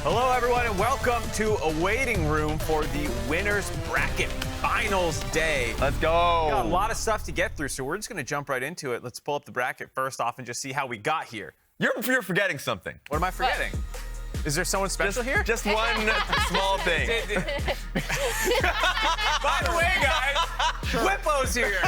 Hello, everyone, and welcome to a waiting room for the winners bracket finals day. Let's go. We got a lot of stuff to get through, so we're just going to jump right into it. Let's pull up the bracket first off and just see how we got here. You're forgetting something. What am I forgetting? Is there someone special here? Just one small thing. By the way, guys, Whippo's here.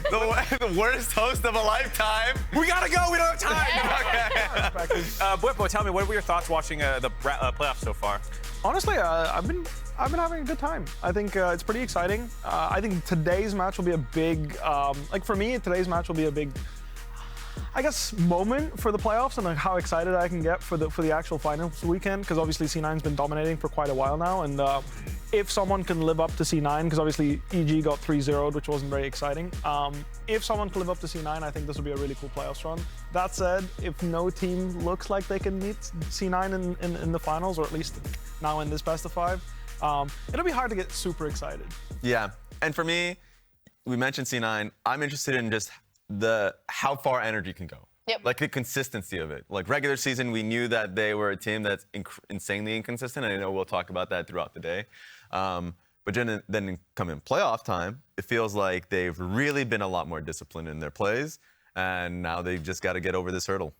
the worst host of a lifetime. We gotta go. We don't have time. Okay. Whippo, tell me, what were your thoughts watching the playoffs so far? Honestly, I've been having a good time. I think it's pretty exciting. I think today's match will be a big, for me, today's match will be a big, I guess, moment for the playoffs and how excited I can get for the actual finals weekend, because obviously C9's been dominating for quite a while now, and if someone can live up to C9, because obviously EG got 3-0'd, which wasn't very exciting. If someone can live up to C9, I think this will be a really cool playoffs run. That said, if no team looks like they can meet C9 in the finals, or at least now in this best of 5, it'll be hard to get super excited. Yeah, and for me, we mentioned C9. I'm interested in just how far NRG can go. Yep. Like the consistency of it. Like regular season, we knew that they were a team that's insanely inconsistent, and I know we'll talk about that throughout the day. But then come in playoff time, it feels like they've really been a lot more disciplined in their plays, and now they just got to get over this hurdle.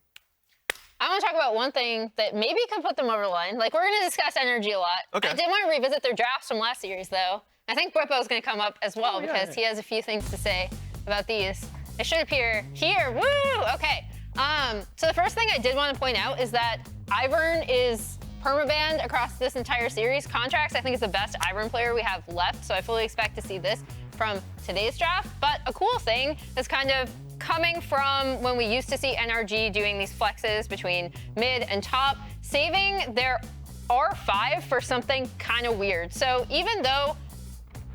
I want to talk about one thing that maybe could put them over the line. Like, we're going to discuss NRG a lot. Okay. I did want to revisit their drafts from last series, though. I think Whippo's going to come up as well because he has a few things to say about these. It should appear here. Woo! Okay. So the first thing I did want to point out is that Ivern is permabanned across this entire series. Contractz, I think, is the best Ivern player we have left, so I fully expect to see this from today's draft. But a cool thing is kind of coming from when we used to see NRG doing these flexes between mid and top, saving their R5 for something kind of weird. So even though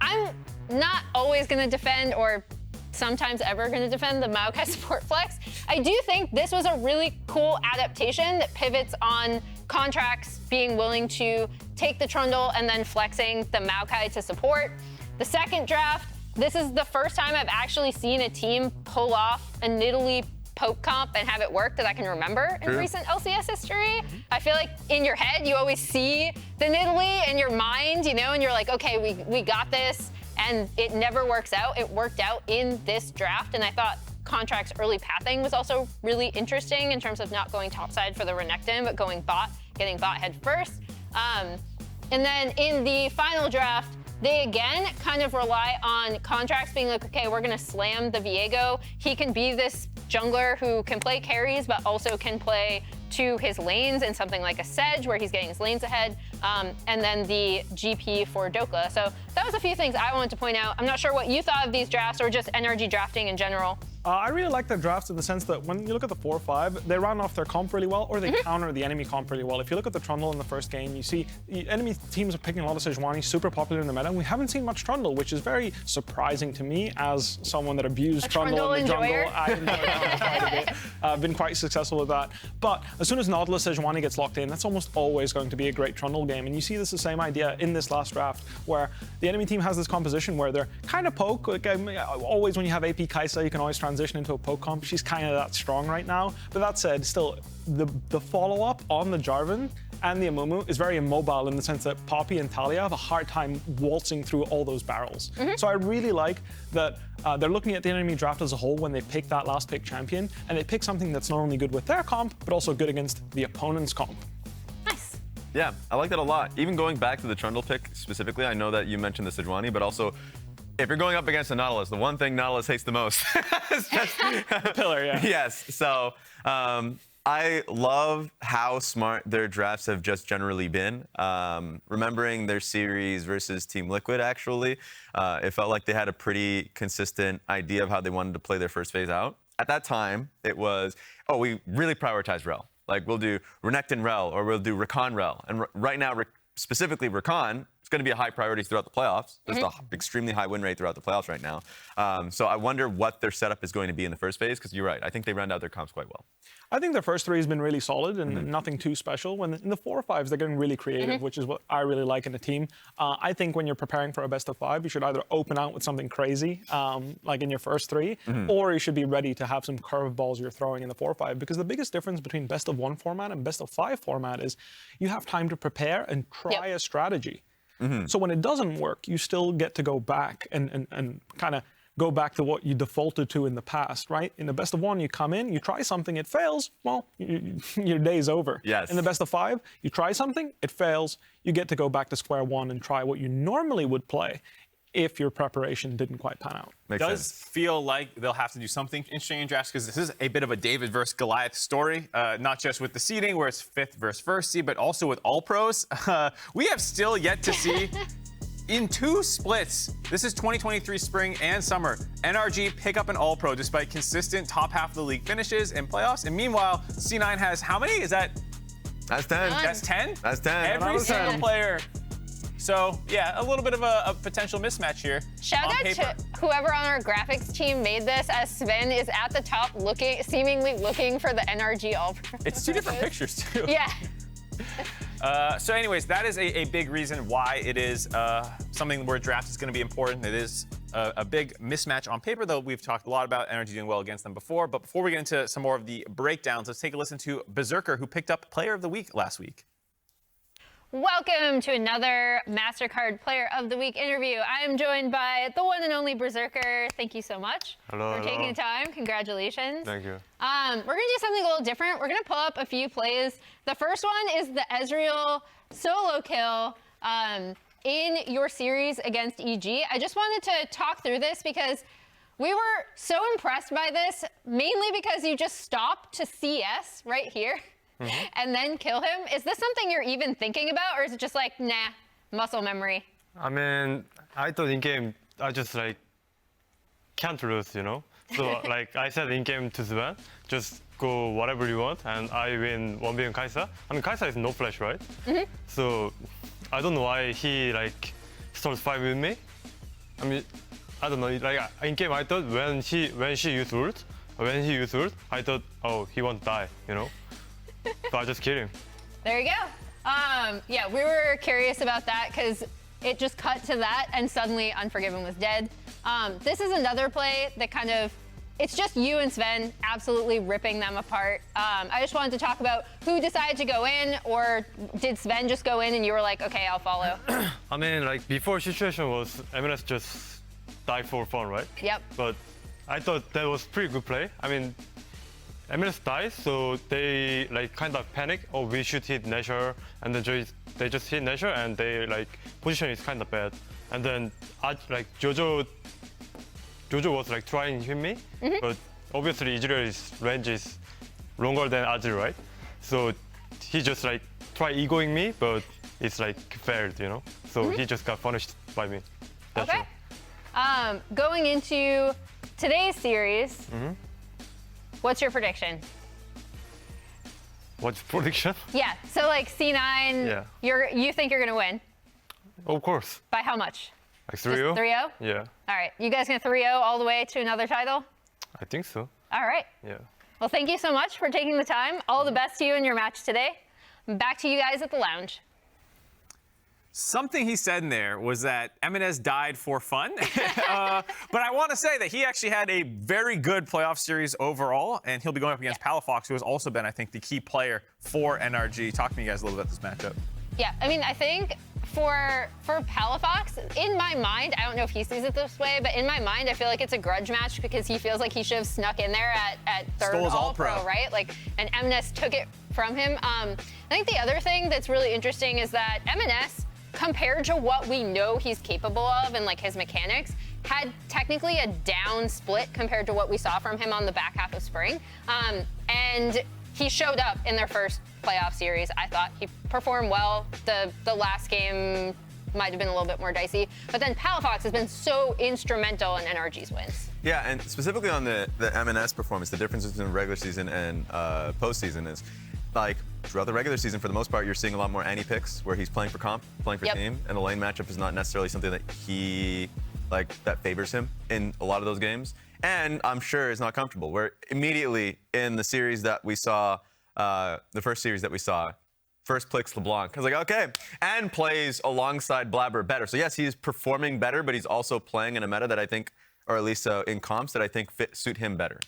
I'm not always going to defend or sometimes ever going to defend the Maokai support flex, I do think this was a really cool adaptation that pivots on Contractz being willing to take the Trundle and then flexing the Maokai to support. The second draft, this is the first time I've actually seen a team pull off a Nidalee poke comp and have it work that I can remember in recent LCS history. I feel like in your head, you always see the Nidalee in your mind, you know, and you're like, okay, we got this. And it never works out. It worked out in this draft, and I thought Contract's early pathing was also really interesting in terms of not going topside for the Renekton, but going bot, getting bot head first. And then in the final draft, they again kind of rely on Contractz being like, okay, we're gonna slam the Viego. He can be this jungler who can play carries, but also can play to his lanes in something like a Sedge where he's getting his lanes ahead, and then the GP for Dhokla. So that was a few things I wanted to point out. I'm not sure what you thought of these drafts or just NRG drafting in general. I really like their drafts in the sense that when you look at the 4-5, they run off their comp really well, or they counter the enemy comp really well. If you look at the Trundle in the first game, you see enemy teams are picking a lot of Sejuani, super popular in the meta, and we haven't seen much Trundle, which is very surprising to me as someone that abused Trundle in the jungle. I enjoy Trundle quite a bit. I've been quite successful with that. But as soon as Nautilus Sejuani gets locked in, that's almost always going to be a great Trundle game. And you see this the same idea in this last draft, where the enemy team has this composition where they're kind of poke. Like, always when you have AP Kai'Sa, you can always transition into a poke comp. She's kind of that strong right now. But that said, still, the follow-up on the Jarvan and the Amumu is very immobile in the sense that Poppy and Talia have a hard time waltzing through all those barrels. So I really like that they're looking at the enemy draft as a whole when they pick that last pick champion, and they pick something that's not only good with their comp, but also good against the opponent's comp. Nice. Yeah, I like that a lot. Even going back to the Trundle pick specifically, I know that you mentioned the Sejuani, but also if you're going up against a Nautilus, the one thing Nautilus hates the most is just Pillar, yeah. Yes, so I love how smart their drafts have just generally been. Remembering their series versus Team Liquid, actually, it felt like they had a pretty consistent idea of how they wanted to play their first phase out. At that time, it was, oh, we really prioritize Rell. Like, we'll do Renekton Rell, or we'll do Rakan Rell. And right now, specifically Rakan, going to be a high priority throughout the playoffs. There's an extremely high win rate throughout the playoffs right now. So I wonder what their setup is going to be in the first phase, because you're right. I think they round out their comps quite well. I think their first three has been really solid and nothing too special. When in the 4-5s, they're getting really creative, which is what I really like in a team. I think when you're preparing for a best of 5, you should either open out with something crazy, like in your first 3, or you should be ready to have some curveballs you're throwing in the 4-5. Because the biggest difference between best of 1 format and best of 5 format is you have time to prepare and try a strategy. So when it doesn't work, you still get to go back and kind of go back to what you defaulted to in the past, right? In the best of 1, you come in, you try something, it fails, well, your day's over. Yes. In the best of 5, you try something, it fails, you get to go back to square one and try what you normally would play if your preparation didn't quite pan out. It does feel like they'll have to do something interesting in drafts, because this is a bit of a David versus Goliath story, not just with the seeding, where it's 5th versus 1st seed, but also with all pros. We have still yet to see in 2 splits, this is 2023 spring and summer, NRG pick up an all pro despite consistent top half of the league finishes and playoffs. And meanwhile, C9 has how many? That's 10. That's 10? That's 10. Every single player. So, yeah, a little bit of a potential mismatch here. Shout out to whoever on our graphics team made this, as Zven is at the top seemingly looking for the NRG all pro. It's 2 different pictures, too. Yeah. So anyways, that is a big reason why it is something where draft is going to be important. It is a big mismatch on paper, though we've talked a lot about NRG doing well against them before. But before we get into some more of the breakdowns, let's take a listen to Berserker, who picked up Player of the Week last week. Welcome to another MasterCard Player of the Week interview. I am joined by the one and only Berserker. Thank you so much for taking the time. Congratulations. Thank you. We're going to do something a little different. We're going to pull up a few plays. The first one is the Ezreal solo kill in your series against EG. I just wanted to talk through this because we were so impressed by this, mainly because you just stopped to CS right here. And then kill him. Is this something you're even thinking about, or is it just like, nah, muscle memory? I mean, I thought in game, I just like can't lose, you know? So like I said in game to Zven, just go whatever you want, and I win 1v1 Kai'Sa. I mean, Kai'Sa is no flash, right? So I don't know why he like starts 5 with me. I mean, I don't know, like in game I thought when he used ult, I thought, oh, he won't die, you know? So I just kill him. There you go. Yeah, we were curious about that because it just cut to that and suddenly Unforgiven was dead. This is another play that kind of, it's just you and Zven absolutely ripping them apart. I just wanted to talk about who decided to go in, or did Zven just go in and you were like, okay, I'll follow? I mean, like before situation was Emenes just die for fun, right? Yep. But I thought that was pretty good play. I mean, Emenes dies, so they like kind of panic. Oh, we should hit Nashor, and then they just hit Nashor, and they like position is kind of bad. And then like Jojo was like trying to hit me, but obviously Israel's range is longer than Azir, right? So he just like tried egoing me, but it's like failed, you know. So he just got punished by me. That's Okay. all. Going into today's series. What's your prediction? What's prediction? Yeah, so like C9, Yeah. you think you're gonna win? Of course. By how much? Like Just 3-0? 3-0? Yeah, All right, you guys gonna 3-0 all the way to another title? I think so. All right. Yeah. Well, thank you so much for taking the time. All the best to you in your match today. Back to you guys at the lounge. Something he said in there was that Emenes died for fun. But I want to say that he actually had a very good playoff series overall, and he'll be going up against Palafox, who has also been, I think, the key player for NRG. Talk to me, guys, a little bit about this matchup. Yeah, I mean, I think for Palafox, in my mind, I don't know if he sees it this way, but in my mind, I feel like it's a grudge match because he feels like he should have snuck in there at third Stole his all-pro, right? Like, and Emenes took it from him. I think the other thing that's really interesting is that Emenes, compared to what we know he's capable of and like his mechanics, had technically a down split compared to what we saw from him on the back half of spring. And he showed up in their first playoff series. I thought he performed well. The last game might have been a little bit more dicey, but then Palafox has been so instrumental in NRG's wins. Yeah, and specifically on the MNS performance, the difference between regular season and postseason is like throughout the regular season, for the most part, you're seeing a lot more Annie picks where he's playing for comp, playing for team, and the lane matchup is not necessarily something that that favors him in a lot of those games. And I'm sure is not comfortable. Where immediately in the series that we saw, the first series that we saw, first picks LeBlanc. I was like, okay, and plays alongside Blaber better. So yes, he's performing better, but he's also playing in a meta that I think, or at least in comps that I think suit him better.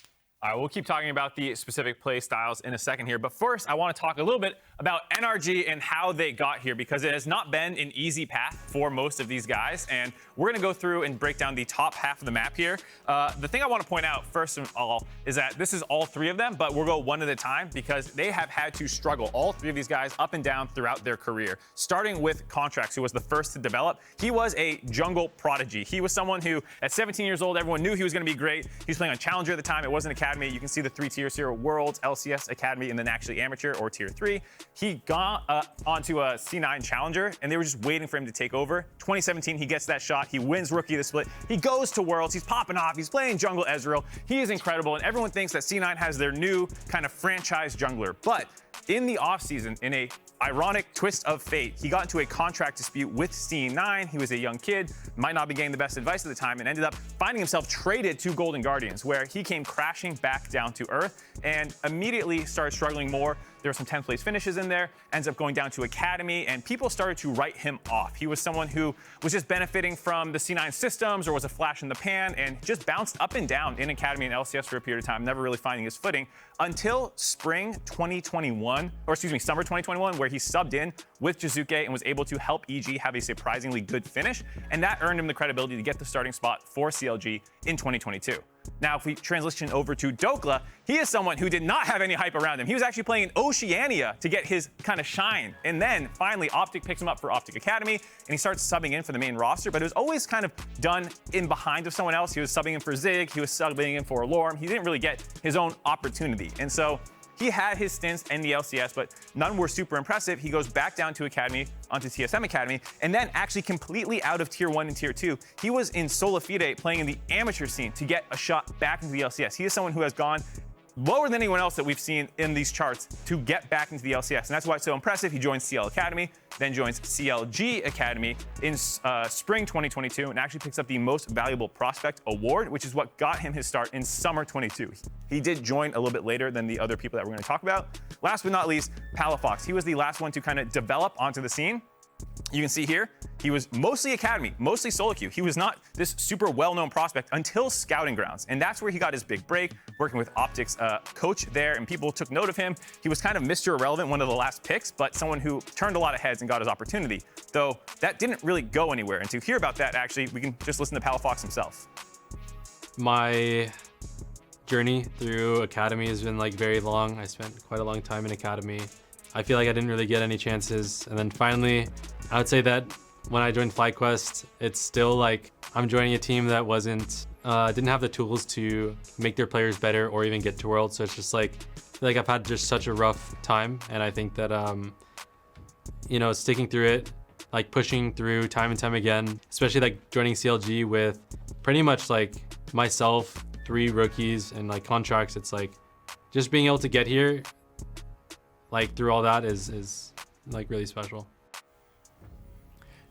All right, we'll keep talking about the specific play styles in a second here. But first, I want to talk a little bit about NRG and how they got here, because it has not been an easy path for most of these guys. And we're going to go through and break down the top half of the map here. The thing I want to point out, first of all, is that this is all three of them, but we'll go one at a time because they have had to struggle, all three of these guys, up and down throughout their career. Starting with Contractz, who was the first to develop. He was a jungle prodigy. He was someone who, at 17 years old, everyone knew he was going to be great. He was playing on Challenger at the time. It wasn't Academy. You can see the 3 tiers here: Worlds, LCS, Academy, and then actually Amateur or Tier 3. He got onto a C9 Challenger, and they were just waiting for him to take over. 2017, he gets that shot. He wins Rookie of the Split. He goes to Worlds. He's popping off. He's playing jungle Ezreal. He is incredible, and everyone thinks that C9 has their new kind of franchise jungler. But in the offseason, in a ironic twist of fate, he got into a contract dispute with C9. He was a young kid, might not be getting the best advice at the time, and ended up finding himself traded to Golden Guardians, where he came crashing back down to earth and immediately started struggling more. There were some 10th place finishes in there, ends up going down to Academy, and people started to write him off. He was someone who was just benefiting from the C9 systems or was a flash in the pan and just bounced up and down in Academy and LCS for a period of time, never really finding his footing until spring 2021, or excuse me, summer 2021, where he subbed in with Jizuke and was able to help EG have a surprisingly good finish, and that earned him the credibility to get the starting spot for CLG in 2022. Now, if we transition over to Dhokla, he is someone who did not have any hype around him. He was actually playing in Oceania to get his kind of shine. And then finally, Optic picks him up for Optic Academy, and he starts subbing in for the main roster, but it was always kind of done in behind of someone else. He was subbing in for Zig, he was subbing in for Lorm. He didn't really get his own opportunity. And so he had his stints in the LCS, but none were super impressive. He goes back down to Academy, onto TSM Academy, and then actually completely out of Tier 1 and Tier 2. He was in Sola Fide playing in the amateur scene to get a shot back into the LCS. He is someone who has gone lower than anyone else that we've seen in these charts to get back into the LCS. And that's why it's so impressive. He joins CL Academy, then joins CLG Academy in spring 2022, and actually picks up the Most Valuable Prospect award, which is what got him his start in summer 22. He did join a little bit later than the other people that we're going to talk about. Last but not least, Palafox. He was the last one to kind of develop onto the scene. You can see here, he was mostly Academy, mostly solo queue. He was not this super well-known prospect until Scouting Grounds. And that's where he got his big break, working with Optic's coach there, and people took note of him. He was kind of Mr. Irrelevant, one of the last picks, but someone who turned a lot of heads and got his opportunity. Though that didn't really go anywhere. And to hear about that, actually, we can just listen to Palafox himself. My journey through Academy has been like very long. I spent quite a long time in Academy. I feel like I didn't really get any chances. And then finally, I would say that when I joined FlyQuest, it's still like I'm joining a team that didn't have the tools to make their players better or even get to Worlds. So it's just like, I feel like I've had just such a rough time. And I think that, sticking through it, like pushing through time and time again, especially like joining CLG with pretty much like myself, 3 rookies and like Contractz, it's like just being able to get here like through all that is like really special.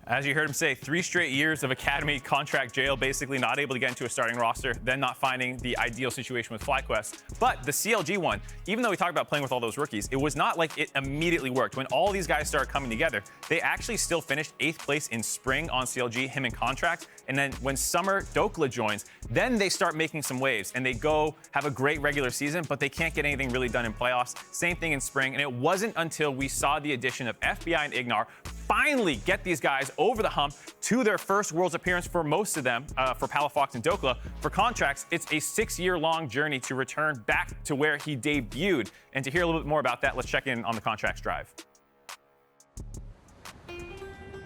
As you heard him say, 3 straight years of Academy contract jail, basically not able to get into a starting roster, then not finding the ideal situation with FlyQuest. But the CLG one, even though we talked about playing with all those rookies, it was not like it immediately worked. When all these guys started coming together, they actually still finished 8th place in spring on CLG, him and Contractz. And then when summer Dhokla joins, then they start making some waves and they go have a great regular season, but they can't get anything really done in playoffs. Same thing in spring. And it wasn't until we saw the addition of FBI and IgNar finally get these guys over the hump to their first Worlds appearance for most of them, for Palafox and Dhokla. For Contractz, it's a 6-year-long journey to return back to where he debuted. And to hear a little bit more about that, let's check in on the Contractz drive.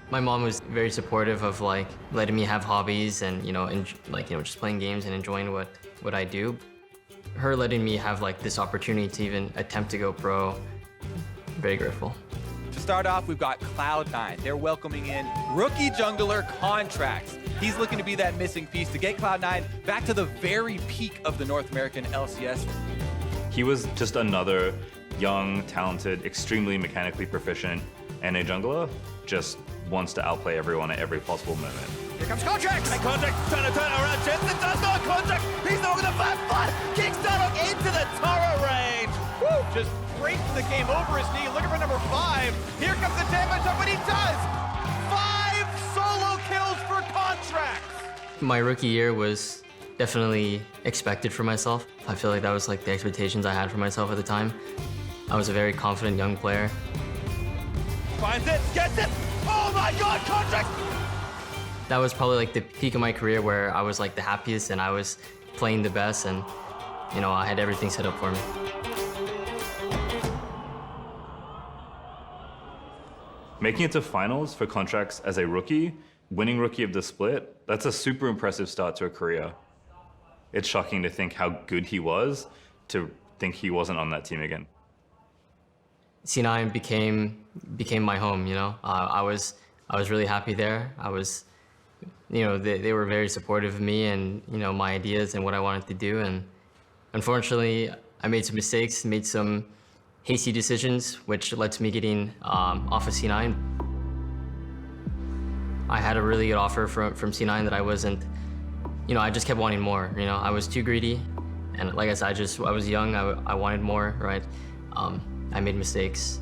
My mom was very supportive of like letting me have hobbies and just playing games and enjoying what I do. Her letting me have like this opportunity to even attempt to go pro, I'm very grateful. To start off, we've got Cloud9. They're welcoming in rookie jungler Contractz. He's looking to be that missing piece to get Cloud9 back to the very peak of the North American LCS. He was just another young, talented, extremely mechanically proficient NA jungler just wants to outplay everyone at every possible moment. Here comes Contractz! And Contractz trying to turn around. Jensen does not Contractz. He's not going to flash flood. Kickstarter into the turret range. Woo! Just breaks the game over his knee, looking for number 5. Here comes the damage up, and he does. 5 solo kills for Contractz. My rookie year was definitely expected for myself. I feel like that was like the expectations I had for myself at the time. I was a very confident young player. Finds it, gets it. Oh my God, Contractz! That was probably like the peak of my career where I was like the happiest and I was playing the best and, you know, I had everything set up for me. Making it to finals for Contractz as a rookie, winning rookie of the split, that's a super impressive start to a career. It's shocking to think how good he was, to think he wasn't on that team again. C9 became my home, you know. I was really happy there. I was, you know, they were very supportive of me and, you know, my ideas and what I wanted to do. And unfortunately, I made some mistakes, made some hasty decisions, which led to me getting off of C9. I had a really good offer from C9 that I wasn't, you know, I just kept wanting more, you know. I was too greedy. And like I said, I was young, I wanted more, right? I made mistakes.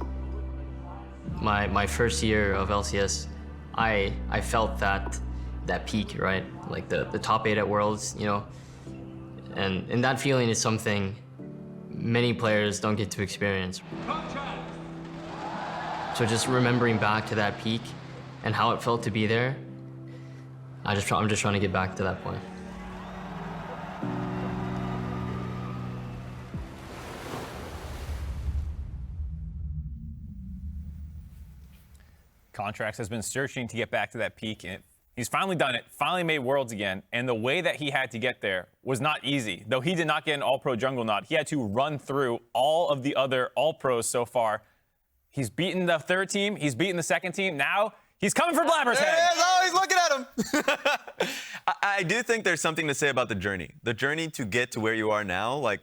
My first year of LCS, I felt that peak, right? Like the top 8 at Worlds, you know? And that feeling is something many players don't get to experience. So just remembering back to that peak and how it felt to be there, I'm just trying to get back to that point. Contractz has been searching to get back to that peak, and he's finally done it, finally made Worlds again, and the way that he had to get there was not easy. Though he did not get an All-Pro jungle nod, he had to run through all of the other All-Pros so far. He's beaten the 3rd team, he's beaten the 2nd team, now he's coming for Blaber's head. Oh, he's looking at him. I do think there's something to say about the journey. The journey to get to where you are now, like,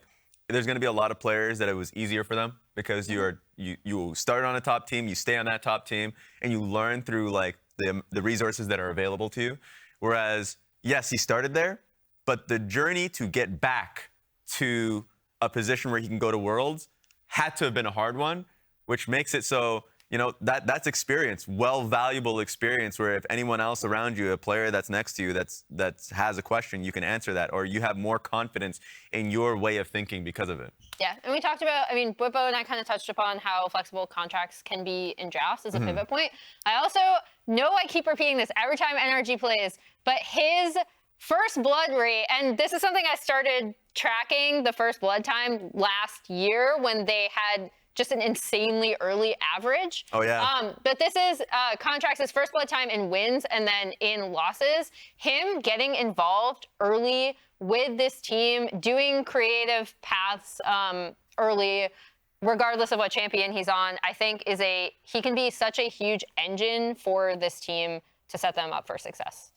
there's going to be a lot of players that it was easier for them because you start on a top team, you stay on that top team, and you learn through like the resources that are available to you. Whereas, yes, he started there, but the journey to get back to a position where he can go to Worlds had to have been a hard one, which makes it so, you know, that's experience, valuable experience, where if anyone else around you, a player that's next to you that has a question, you can answer that, or you have more confidence in your way of thinking because of it. Yeah, and we talked about, I mean, Bwipo and I kind of touched upon how flexible Contractz can be in drafts as a pivot point. I also know I keep repeating this every time NRG plays, but his first blood rate, and this is something I started tracking the first blood time last year when they had just an insanely early average. Oh, yeah. But this is Contractz' first blood time in wins and then in losses. Him getting involved early with this team, doing creative paths early, regardless of what champion he's on, I think he can be such a huge engine for this team to set them up for success.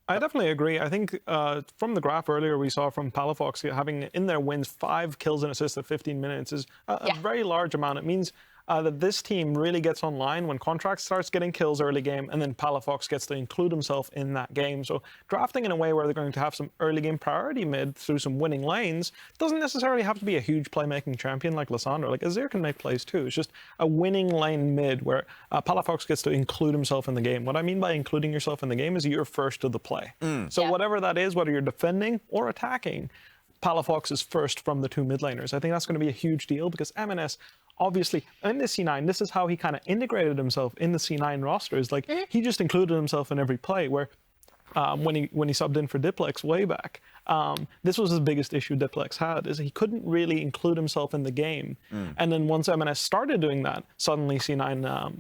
I definitely agree. I think from the graph earlier we saw from Palafox having in their wins 5 kills and assists at 15 minutes is a very large amount. It means that this team really gets online when Contractz starts getting kills early game, and then Palafox gets to include himself in that game. So drafting in a way where they're going to have some early game priority mid through some winning lanes doesn't necessarily have to be a huge playmaking champion like Lissandra. Like Azir can make plays too. It's just a winning lane mid where Palafox gets to include himself in the game. What I mean by including yourself in the game is you're first to the play. So whatever that is, whether you're defending or attacking, Palafox is first from the 2 mid laners. I think that's going to be a huge deal because Emenes, obviously, in the C9, this is how he kind of integrated himself in the C9 rosters. Like, he just included himself in every play, where when he subbed in for Diplex way back, this was his biggest issue Diplex had, is he couldn't really include himself in the game. And then once Emenes started doing that, suddenly C9,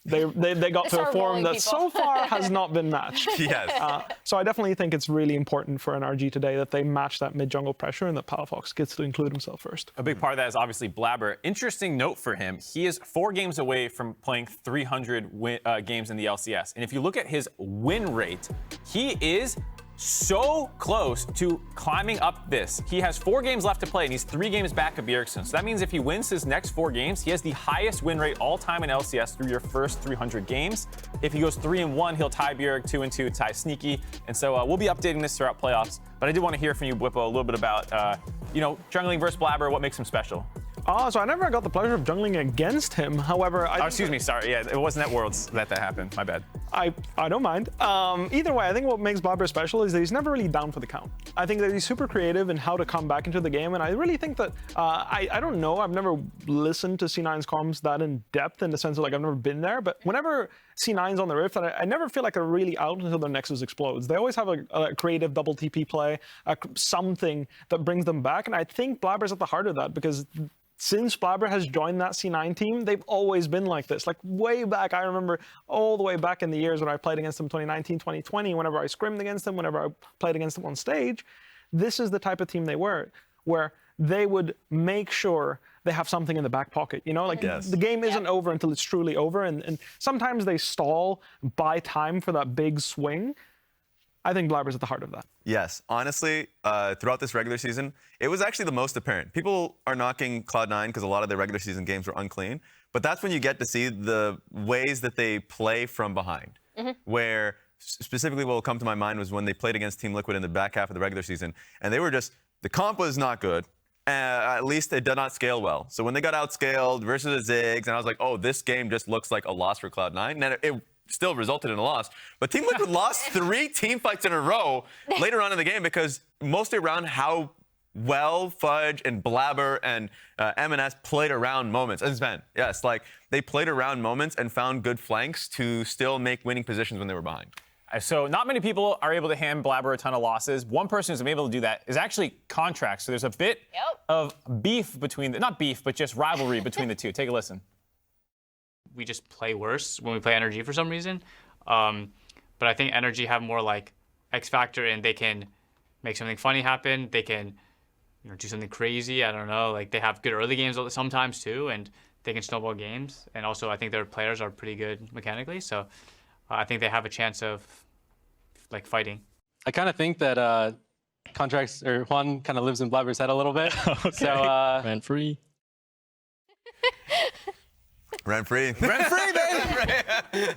they got to a form that so far has not been matched. Yes. So I definitely think it's really important for NRG today that they match that mid-jungle pressure and that Palafox gets to include himself first. A big part of that is obviously Blaber. Interesting note for him, he is 4 games away from playing 300 games in the LCS. And if you look at his win rate, he is so close to climbing up this. He has 4 games left to play, and he's 3 games back of Bjergsen. So that means if he wins his next 4 games, he has the highest win rate all time in LCS through your first 300 games. If he goes 3-1, he'll tie Bjerg, 2-2, tie Sneaky. And so we'll be updating this throughout playoffs. But I did want to hear from you, Bwipo, a little bit about, jungling versus Blaber, what makes him special? So I never got the pleasure of jungling against him. However, excuse me, sorry. Yeah, it wasn't at Worlds that happened. My bad. I don't mind. Either way, I think what makes Blaber special is that he's never really down for the count. I think that he's super creative in how to come back into the game, and I really think that, I don't know, I've never listened to C9's comms that in depth in the sense of like I've never been there, but whenever C9's on the Rift, I never feel like they're really out until their Nexus explodes. They always have a creative double TP play, something that brings them back, and I think Blaber's at the heart of that because since Blaber has joined that C9 team, they've always been like this. Like way back, I remember all the way back in the years when I played against them 2019, 2020, whenever I scrimmed against them, whenever I played against them on stage, this is the type of team they were, where they would make sure they have something in the back pocket. The game isn't over until it's truly over. And sometimes they stall, buy time for that big swing. I think Blaber's at the heart of that. Yes, honestly, throughout this regular season, it was actually the most apparent. People are knocking Cloud9 because a lot of their regular season games were unclean, but that's when you get to see the ways that they play from behind, where specifically what will come to my mind was when they played against Team Liquid in the back half of the regular season, and they were just, the comp was not good, at least it did not scale well. So when they got outscaled versus the Ziggs, and I was like, oh, this game just looks like a loss for Cloud9, and it still resulted in a loss. But Team Liquid lost 3 team fights in a row later on in the game because mostly around how well Fudge and Blaber and Emenes played around moments. And Zven, yes, like they played around moments and found good flanks to still make winning positions when they were behind. So not many people are able to hand Blaber a ton of losses. One person who's been able to do that is actually Contractz. So there's a bit of beef between, not beef, but just rivalry between the two. Take a listen. We just play worse when we play NRG for some reason. But I think NRG have more like X factor and they can make something funny happen. They can do something crazy. I don't know. Like they have good early games sometimes too, and they can snowball games. And also I think their players are pretty good mechanically. So I think they have a chance of like fighting. I kind of think that Contractz or Juan kind of lives in Blaber's head a little bit. Okay. So Rent free. Rent free. Rent free, baby!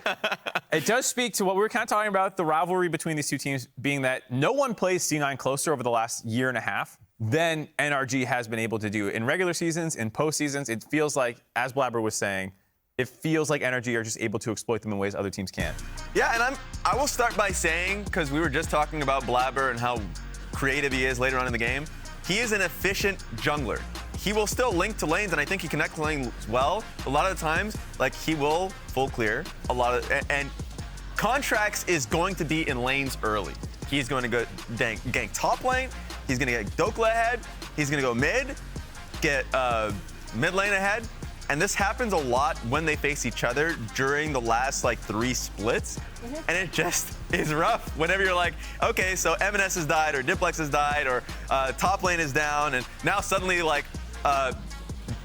It does speak to what we were kind of talking about, the rivalry between these two teams being that no one plays C9 closer over the last year and a half than NRG has been able to do. In regular seasons, in postseasons, it feels like, as Blaber was saying, it feels like NRG are just able to exploit them in ways other teams can't. Yeah, and I will start by saying, because we were just talking about Blaber and how creative he is later on in the game, he is an efficient jungler. He will still link to lanes, and I think he connects to lanes well. A lot of the times, like, he will full clear a lot of, and Contractz is going to be in lanes early. He's going to go gank top lane. He's going to get Dhokla ahead. He's going to go mid, get mid lane ahead. And this happens a lot when they face each other during the last, like, 3 splits. And it just is rough whenever you're like, okay, so Emenes has died, or Diplex has died, or top lane is down, and now suddenly, like,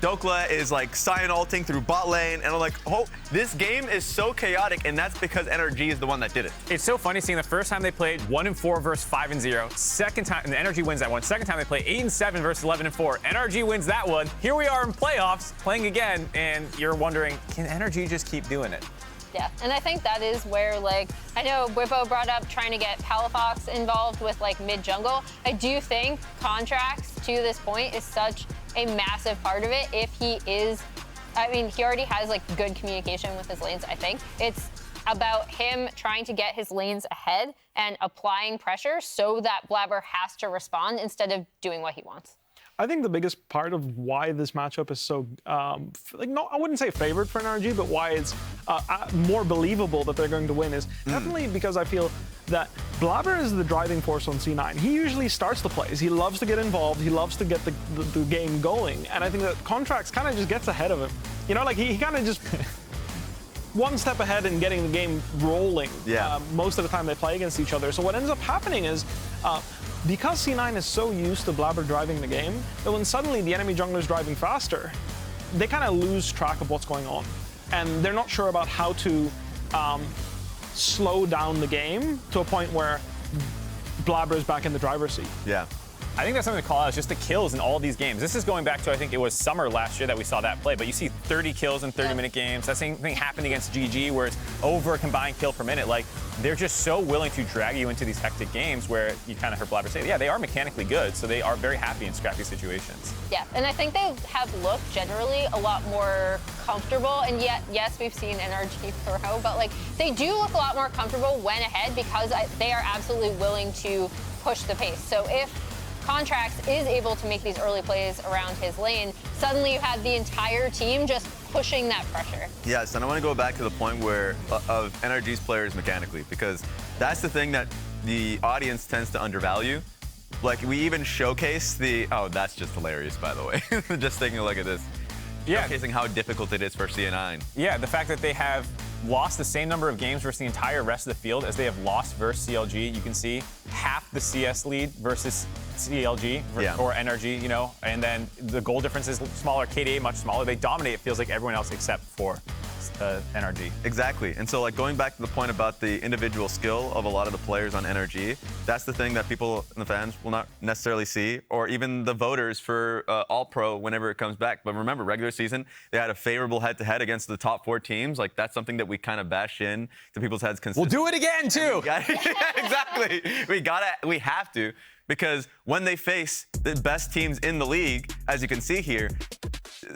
Dhokla is like Sion ulting through bot lane, and I'm like, oh, this game is so chaotic, and that's because NRG is the one that did it. It's so funny seeing the first time they played 1-4 versus 5-0. Second time, and the NRG wins that one. Second time they play 8-7 versus 11-4. NRG wins that one. Here we are in playoffs, playing again, and you're wondering, can NRG just keep doing it? Yeah, and I think that is where, like, I know Bwipo brought up trying to get Palafox involved with, like, mid-jungle. I do think Contractz, to this point, is such a massive part of it. If he is, I mean, he already has, like, good communication with his lanes, I think. It's about him trying to get his lanes ahead and applying pressure so that Blaber has to respond instead of doing what he wants. I think the biggest part of why this matchup is so, I wouldn't say favored for NRG, but why it's more believable that they're going to win is definitely because I feel that Blaber is the driving force on C9. He usually starts the plays. He loves to get involved. He loves to get the game going. And I think that Contractz kind of just gets ahead of him. You know, like he kind of just one step ahead in getting the game rolling most of the time they play against each other. So what ends up happening is, because C9 is so used to Blaber driving the game, that when suddenly the enemy jungler is driving faster, they kind of lose track of what's going on. And they're not sure about how to slow down the game to a point where Blaber's back in the driver's seat. Yeah. I think that's something to call out, is just the kills in all these games. This is going back to, I think it was summer last year that we saw that play, but you see 30 kills in 30-minute games. That same thing happened against GG, where it's over a combined kill per minute. Like, they're just so willing to drag you into these hectic games where you kind of heard Blaber say, yeah, they are mechanically good, so they are very happy in scrappy situations. Yeah, and I think they have looked generally a lot more comfortable, and yet, yes, we've seen NRG throw, but like, they do look a lot more comfortable when ahead because they are absolutely willing to push the pace. So if Contractz is able to make these early plays around his lane, suddenly you have the entire team just pushing that pressure. Yes, and I want to go back to the point where of NRG's players mechanically, because that's the thing that the audience tends to undervalue. Like, we even showcase the, oh, that's just hilarious, by the way. Just taking a look at this. Yeah. Showcasing how difficult it is for CN9. Yeah, the fact that they have lost the same number of games versus the entire rest of the field as they have lost versus CLG. You can see half the CS lead versus CLG or NRG, you know, and then the goal difference is smaller, KDA much smaller. They dominate, it feels like, everyone else except for NRG. Exactly. And so, like, going back to the point about the individual skill of a lot of the players on NRG, that's the thing that people and the fans will not necessarily see, or even the voters for All-Pro whenever it comes back. But remember, regular season, they had a favorable head-to-head against the top 4 teams. Like, that's something that we kind of bash in to people's heads consistently. We'll do it again, too! Yeah, exactly. We have to, because when they face the best teams in the league, as you can see here,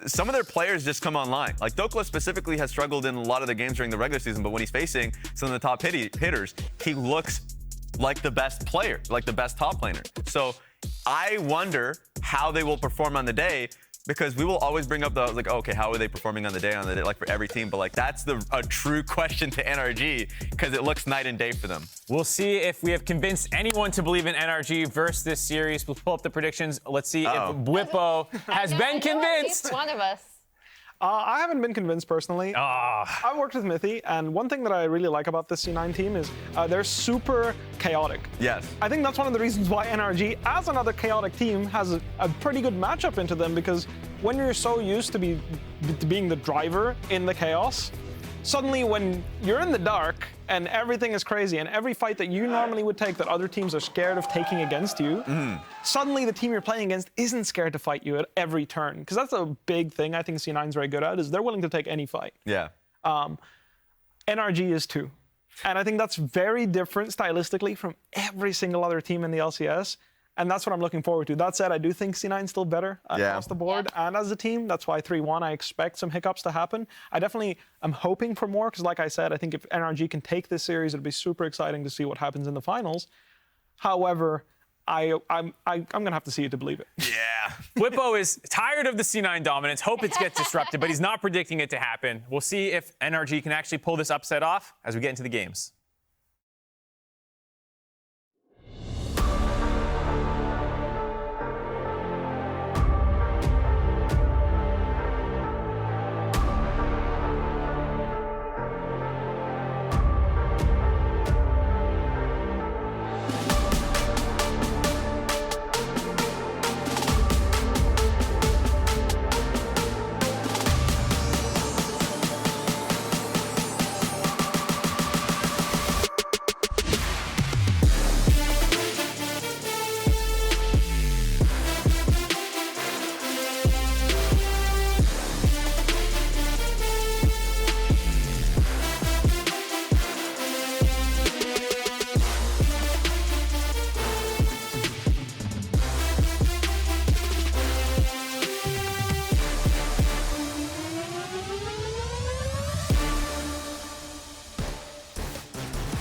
some of their players just come online. Like, Dhokla specifically has struggled in a lot of the games during the regular season, but when he's facing some of the top hitters, he looks like the best player, like the best top laner. So I wonder how they will perform on the day, because we will always bring up the, like, okay, how are they performing on the day, like, for every team? But, like, that's a true question to NRG, because it looks night and day for them. We'll see if we have convinced anyone to believe in NRG versus this series. We'll pull up the predictions. Let's see if Bwipo has been convinced. At least one of us. I haven't been convinced personally. I've worked with Mithy, and one thing that I really like about this C9 team is they're super chaotic. Yes. I think that's one of the reasons why NRG, as another chaotic team, has a pretty good matchup into them, because when you're so used to being the driver in the chaos, suddenly when you're in the dark and everything is crazy and every fight that you normally would take that other teams are scared of taking against you, suddenly the team you're playing against isn't scared to fight you at every turn. Because that's a big thing I think C9's very good at, is they're willing to take any fight. Yeah. NRG is too. And I think that's very different stylistically from every single other team in the LCS. And that's what I'm looking forward to. That said, I do think C9's still better across the board. And as a team, that's why 3-1, I expect some hiccups to happen. I definitely am hoping for more, because like I said, I think if NRG can take this series, it'll be super exciting to see what happens in the finals. However, I'm going to have to see it to believe it. Yeah. Bwipo is tired of the C9 dominance. Hope it gets disrupted, but he's not predicting it to happen. We'll see if NRG can actually pull this upset off as we get into the games.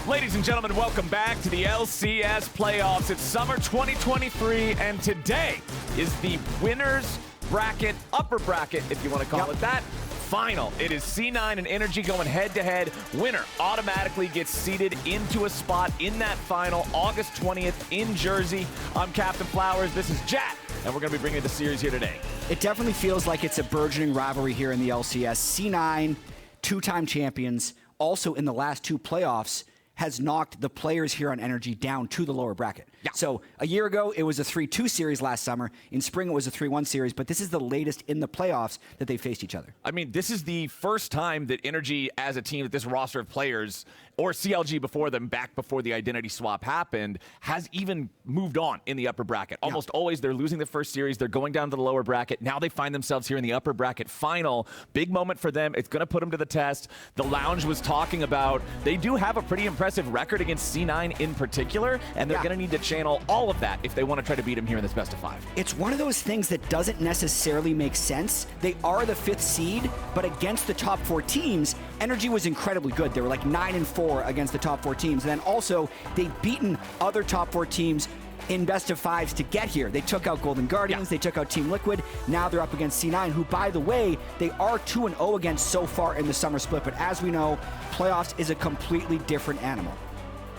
Ladies and gentlemen, welcome back to the LCS Playoffs. It's summer 2023, and today is the winners bracket, upper bracket, if you want to call it that, final. It is C9 and NRG going head-to-head. Winner automatically gets seated into a spot in that final, August 20th in Jersey. I'm Captainflowers. This is Jatt, and we're going to be bringing the series here today. It definitely feels like it's a burgeoning rivalry here in the LCS. C9, two-time champions, also in the last 2 playoffs, has knocked the players here on NRG down to the lower bracket. Yeah. So a year ago, it was a 3-2 series last summer. In spring, it was a 3-1 series, but this is the latest in the playoffs that they faced each other. I mean, this is the first time that NRG, as a team, with this roster of players, or CLG before them, back before the identity swap happened, has even moved on in the upper bracket. Almost always they're losing the first series, they're going down to the lower bracket. Now they find themselves here in the upper bracket final. Big moment for them. It's going to put them to the test. The Lounge was talking about they do have a pretty impressive record against C9 in particular, and they're going to need to channel all of that if they want to try to beat them here in this best of 5. It's one of those things that doesn't necessarily make sense. They are the 5th seed, but against the top 4 teams, NRG was incredibly good. They were like 9-4 against the top 4 teams. And then also, they've beaten other top 4 teams in best of 5s to get here. They took out Golden Guardians, they took out Team Liquid. Now they're up against C9, who, by the way, they are 2-0 against so far in the summer split. But as we know, playoffs is a completely different animal.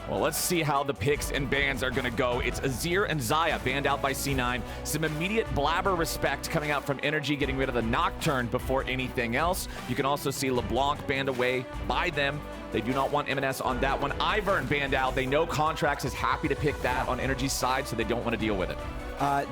Well, let's see how the picks and bans are going to go. It's Azir and Xayah banned out by C9. Some immediate Blaber respect coming out from NRG, getting rid of the Nocturne before anything else. You can also see LeBlanc banned away by them. They do not want Emenes on that one. Ivern banned out. They know Contractz is happy to pick that on NRG's side, so they don't want to deal with it.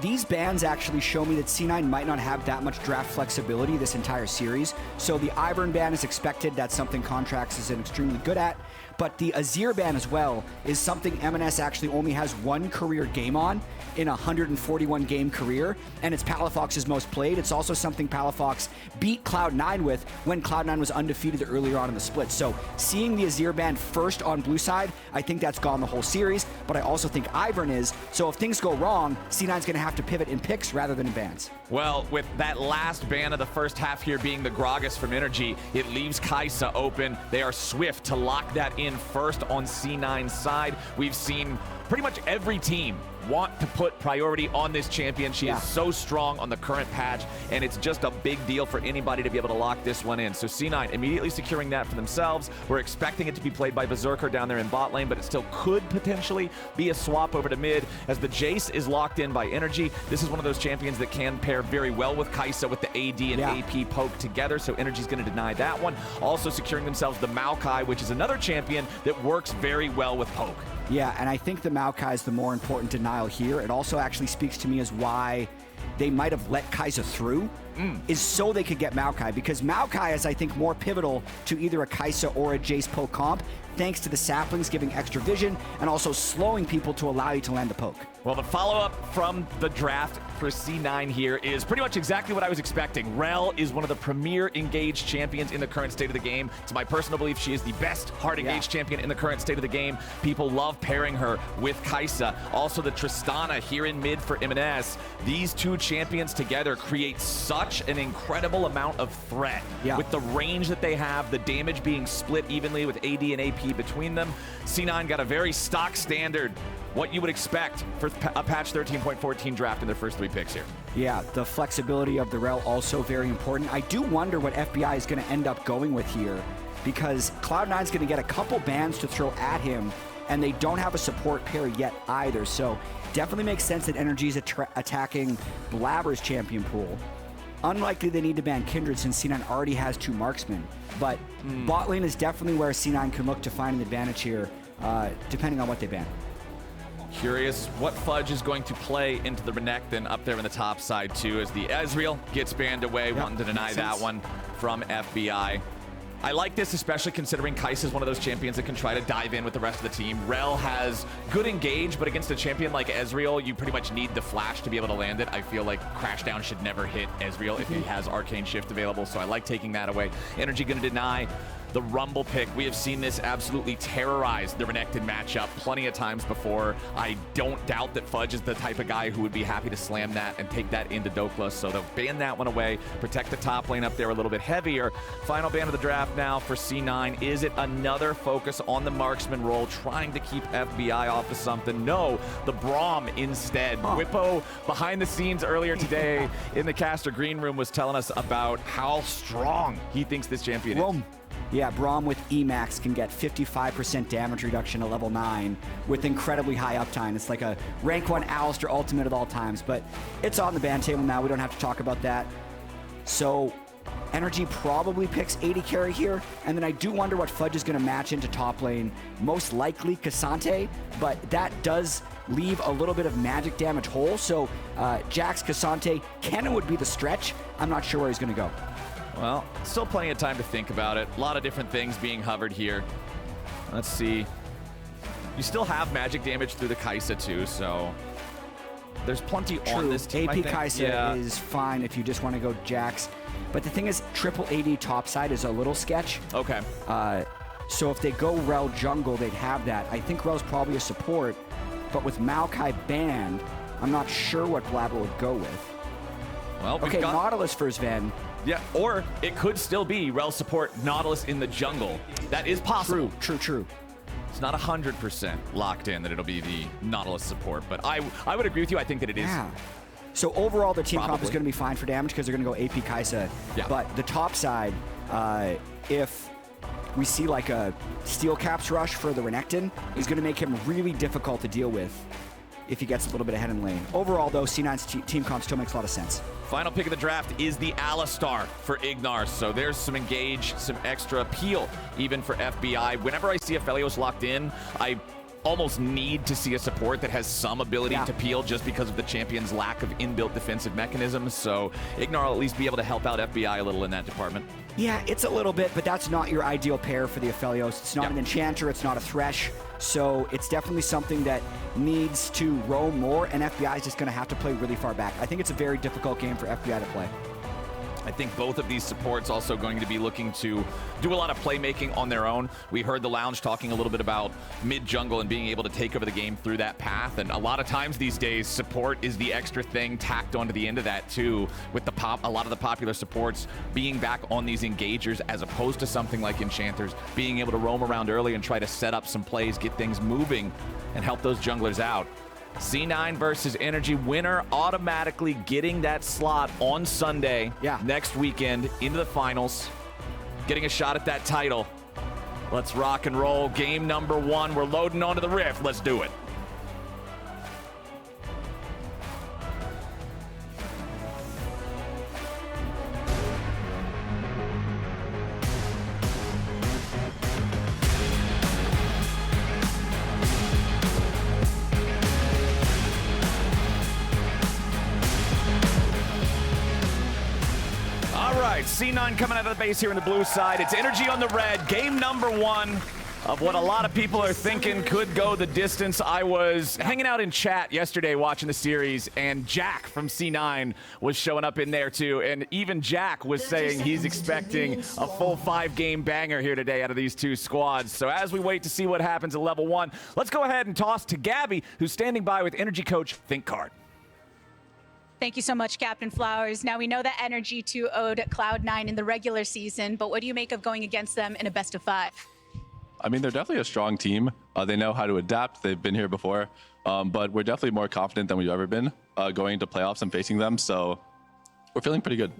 These bans actually show me that C9 might not have that much draft flexibility this entire series. So the Ivern ban is expected. That's something Contractz is extremely good at. But the Azir ban as well is something Emenes actually only has 1 career game on in a 141 game career, and it's Palafox's most played. It's also something Palafox beat Cloud9 with when Cloud9 was undefeated earlier on in the split. So seeing the Azir ban first on blue side, I think that's gone the whole series, but I also think Ivern is. So if things go wrong, C9's going to have to pivot in picks rather than in bans. Well, with that last ban of the first half here being the Gragas from NRG, it leaves Kai'Sa open. They are swift to lock that in first on C9's side. We've seen pretty much every team want to put priority on this champion. She is so strong on the current patch, and it's just a big deal for anybody to be able to lock this one in. So C9 immediately securing that for themselves. We're expecting it to be played by Berserker down there in bot lane, but it still could potentially be a swap over to mid as the Jayce is locked in by NRG. This is one of those champions that can pair very well with Kai'Sa with the AD and AP poke together, so NRG's going to deny that one. Also securing themselves the Maokai, which is another champion that works very well with poke. Yeah, and I think the Maokai is the more important denial here. It also actually speaks to me as why they might have let Kai'Sa through, is so they could get Maokai, because Maokai is, I think, more pivotal to either a Kai'Sa or a Jayce poke comp, thanks to the saplings giving extra vision and also slowing people to allow you to land the poke. Well, the follow-up from the draft for C9 here is pretty much exactly what I was expecting. Rell is one of the premier engaged champions in the current state of the game. It's my personal belief she is the best hard engaged champion in the current state of the game. People love pairing her with Kai'Sa. Also the Tristana here in mid for Emenes. These two champions together create such an incredible amount of threat. With the range that they have, the damage being split evenly with AD and AP between them. C9 got a very stock standard, what you would expect for a patch 13.14 draft in their first 3 picks here. Yeah, the flexibility of the Rell also very important. I do wonder what FBI is going to end up going with here, because Cloud9's going to get a couple bans to throw at him, and they don't have a support pair yet either. So definitely makes sense that NRG is attacking Blaber's champion pool. Unlikely they need to ban Kindred since C9 already has 2 marksmen, but bot lane is definitely where C9 can look to find an advantage here, depending on what they ban. Curious what Fudge is going to play into the Renekton up there in the top side too, as the Ezreal gets banned away, wanting to deny that one from FBI. I like this, especially considering Kai'Sa is one of those champions that can try to dive in with the rest of the team. Rell has good engage, but against a champion like Ezreal, you pretty much need the flash to be able to land it. I feel like Crashdown should never hit Ezreal if he has Arcane Shift available, so I like taking that away. NRG going to deny the Rumble pick. We have seen this absolutely terrorize the Renekton matchup plenty of times before. I don't doubt that Fudge is the type of guy who would be happy to slam that and take that into Dhokla, so they'll ban that one away, protect the top lane up there a little bit heavier. Final ban of the draft now for C9. Is it another focus on the marksman role, trying to keep FBI off of something? No, the Braum instead. Whippo, behind the scenes earlier today in the caster green room, was telling us about how strong he thinks this champion is. Yeah, Braum with Emax can get 55% damage reduction at level 9 with incredibly high uptime. It's like a rank 1 Alistar ultimate at all times, but it's on the ban table now. We don't have to talk about that. So NRG probably picks AD carry here, and then I do wonder what Fudge is going to match into top lane. Most likely Cassante, but that does leave a little bit of magic damage hole. So Jax, Cassante, Kennen would be the stretch. I'm not sure where he's going to go. Well, still plenty of time to think about it. A lot of different things being hovered here. Let's see. You still have magic damage through the Kai'Sa too, so there's plenty on this team. AP Kai'Sa is fine if you just want to go Jax. But the thing is, triple AD topside is a little sketch. Okay. So if they go Rell jungle, they'd have that. I think Rell's probably a support, but with Maokai banned, I'm not sure what Blaber would go with. Well, okay, Nautilus for Zven. Yeah, or it could still be Rell support Nautilus in the jungle. That is possible. True. It's not 100% locked in that it'll be the Nautilus support, but I would agree with you. I think that it is. Yeah. So overall, their team comp is going to be fine for damage because they're going to go AP Kai'Sa. Yeah. But the top side, if we see like a Steel Caps rush for the Renekton, is going to make him really difficult to deal with if he gets a little bit ahead in lane. Overall, though, C9's team comp still makes a lot of sense. Final pick of the draft is the Alistar for IgNar. So there's some engage, some extra appeal, even for FBI. Whenever I see Aphelios locked in, I almost need to see a support that has some ability to peel just because of the champion's lack of inbuilt defensive mechanisms. So IgNar will at least be able to help out FBI a little in that department. Yeah, it's a little bit, but that's not your ideal pair for the Aphelios. It's not an Enchanter, it's not a Thresh. So it's definitely something that needs to roam more, and FBI is just going to have to play really far back. I think it's a very difficult game for FBI to play. I think both of these supports also going to be looking to do a lot of playmaking on their own. We heard the Lounge talking a little bit about mid-jungle and being able to take over the game through that path. And a lot of times these days, support is the extra thing tacked onto the end of that too, with the a lot of the popular supports being back on these engagers as opposed to something like Enchanters, being able to roam around early and try to set up some plays, get things moving, and help those junglers out. C9 versus NRG, winner automatically getting that slot on Sunday next weekend into the finals, getting a shot at that title. Let's rock and roll. Game number 1. We're loading onto the Rift. Let's do it. C9 coming out of the base here in the blue side. It's NRG on the red. Game number 1 of what a lot of people are thinking could go the distance. I was hanging out in chat yesterday watching the series, and Jack from C9 was showing up in there too. And even Jack was saying he's expecting a full 5-game banger here today out of these two squads. So as we wait to see what happens at level 1, let's go ahead and toss to Gabby, who's standing by with NRG coach ThinkCard. Thank you so much, Captainflowers. Now, we know that NRG 2-0'd Cloud9 in the regular season, but what do you make of going against them in a best-of-5? I mean, they're definitely a strong team. They know how to adapt. They've been here before, but we're definitely more confident than we've ever been going into playoffs and facing them, so we're feeling pretty good.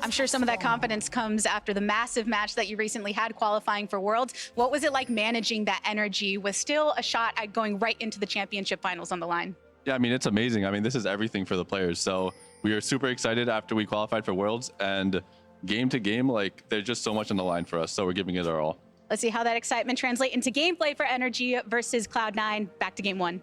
I'm sure some of that confidence comes after the massive match that you recently had qualifying for Worlds. What was it like managing that energy with still a shot at going right into the championship finals on the line? Yeah, I mean, it's amazing. I mean, this is everything for the players. So we are super excited after we qualified for Worlds, and game to game, like, there's just so much on the line for us. So we're giving it our all. Let's see how that excitement translates into gameplay for NRG versus Cloud9. Back to game 1.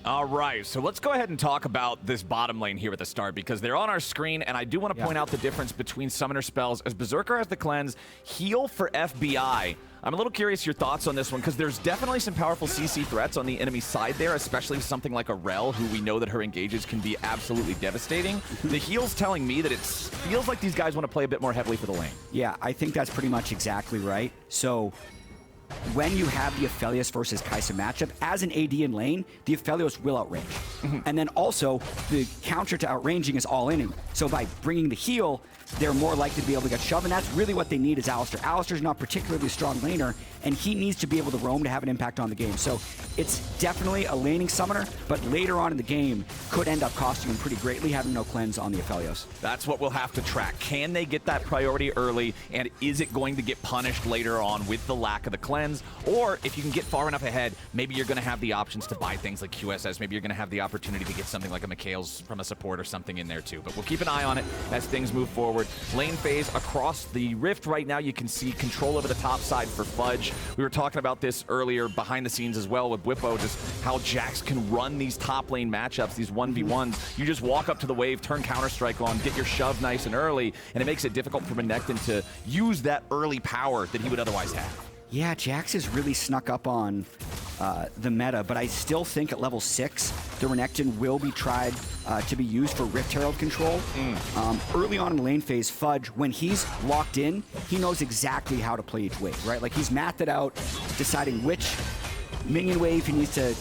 All right, so let's go ahead and talk about this bottom lane here at the start, because they're on our screen, and I do want to point out the difference between summoner spells, as Berserker has the cleanse, heal for FBI. I'm a little curious your thoughts on this one, because there's definitely some powerful CC threats on the enemy side there, especially something like a Rell, who we know that her engages can be absolutely devastating. The heal's telling me that it feels like these guys want to play a bit more heavily for the lane. Yeah, I think that's pretty much exactly right. So when you have the Aphelios versus Kai'Sa matchup, as an AD in lane, the Aphelios will outrange. And then also, the counter to outranging is all in. So by bringing the heal, they're more likely to be able to get shoved, and that's really what they need is Alistar. Alistar's not particularly a strong laner, and he needs to be able to roam to have an impact on the game. So it's definitely a laning summoner, but later on in the game could end up costing him pretty greatly having no cleanse on the Aphelios. That's what we'll have to track. Can they get that priority early, and is it going to get punished later on with the lack of the cleanse? Or if you can get far enough ahead, maybe you're going to have the options to buy things like QSS. Maybe you're going to have the opportunity to get something like a Mikhail's from a support or something in there too. But we'll keep an eye on it as things move forward. Lane phase across the Rift right now, you can see control over the top side for Fudge. We were talking about this earlier behind the scenes as well with Whippo, just how Jax can run these top lane matchups, these 1v1s. You just walk up to the wave, turn Counter-Strike on, get your shove nice and early, and it makes it difficult for Renekton to use that early power that he would otherwise have. Yeah, Jax has really snuck up on the meta, but I still think at level 6, the Renekton will be tried to be used for Rift Herald control. Early on in the lane phase, Fudge, when he's locked in, he knows exactly how to play each wave, right? Like he's mapped it out, deciding which minion wave he needs to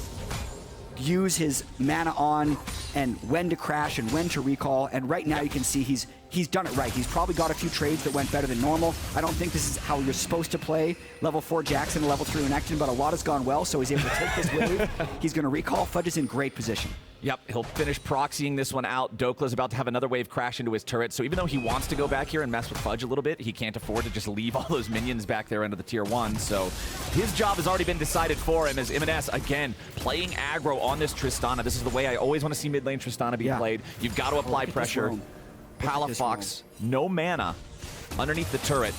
use his mana on, and when to crash and when to recall. And right now you can see he's done it right. He's probably got a few trades that went better than normal. I don't think this is how you're supposed to play level 4 Jackson and level 3 Renekton, but a lot has gone well, so he's able to take this wave. He's going to recall. Fudge is in great position. Yep, he'll finish proxying this one out. Dhokla's about to have another wave crash into his turret, so even though he wants to go back here and mess with Fudge a little bit, he can't afford to just leave all those minions back there into the tier 1, so his job has already been decided for him as Emenes, again, playing aggro on this Tristana. This is the way I always want to see mid lane Tristana be played. You've got to apply pressure. Palafox, no mana underneath the turret.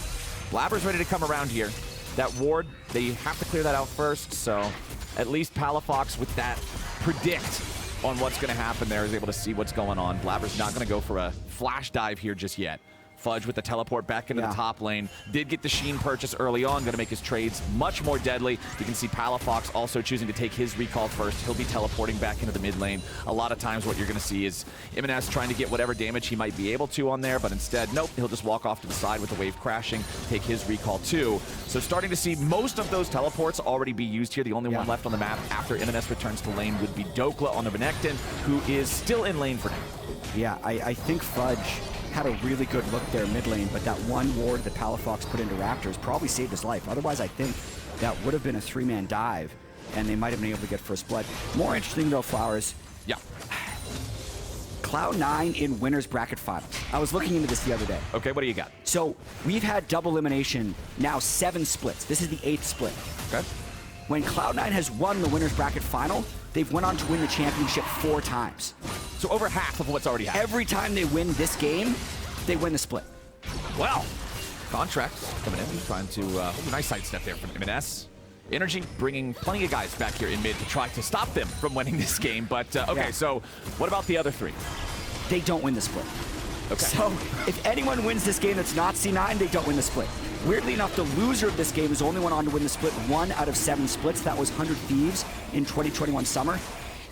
Blaber's ready to come around here. That ward, they have to clear that out first, so at least Palafox with that predict on what's going to happen there is able to see what's going on. Blaber's not going to go for a flash dive here just yet. Fudge with the teleport back into the top lane. Did get the Sheen purchase early on, going to make his trades much more deadly. You can see Palafox also choosing to take his recall first. He'll be teleporting back into the mid lane. A lot of times what you're going to see is Emenes trying to get whatever damage he might be able to on there, but instead, nope, he'll just walk off to the side with the wave crashing, take his recall too. So starting to see most of those teleports already be used here. The only one left on the map after Emenes returns to lane would be Dhokla on the Renekton, who is still in lane for now. Yeah, I think Fudge had a really good look there mid lane, but that one ward that Palafox put into Raptors probably saved his life. Otherwise, I think that would have been a 3-man dive, and they might have been able to get first blood. More interesting though, Flowers. Yeah. Cloud9 in winners bracket finals. I was looking into this the other day. Okay, what do you got? So we've had double elimination now 7 splits. This is the 8th split. Okay. When Cloud9 has won the winners bracket final, they've went on to win the championship 4 times. So over half of what's already happened. Every time they win this game, they win the split. Well, Contractz coming in, trying to nice sidestep there from Emenes. NRG bringing plenty of guys back here in mid to try to stop them from winning this game. But okay, so what about the other 3? They don't win the split. Okay. So if anyone wins this game that's not C9, they don't win the split. Weirdly enough, the loser of this game is only went on to win the split 1 out of 7 splits. That was 100 Thieves in 2021 summer.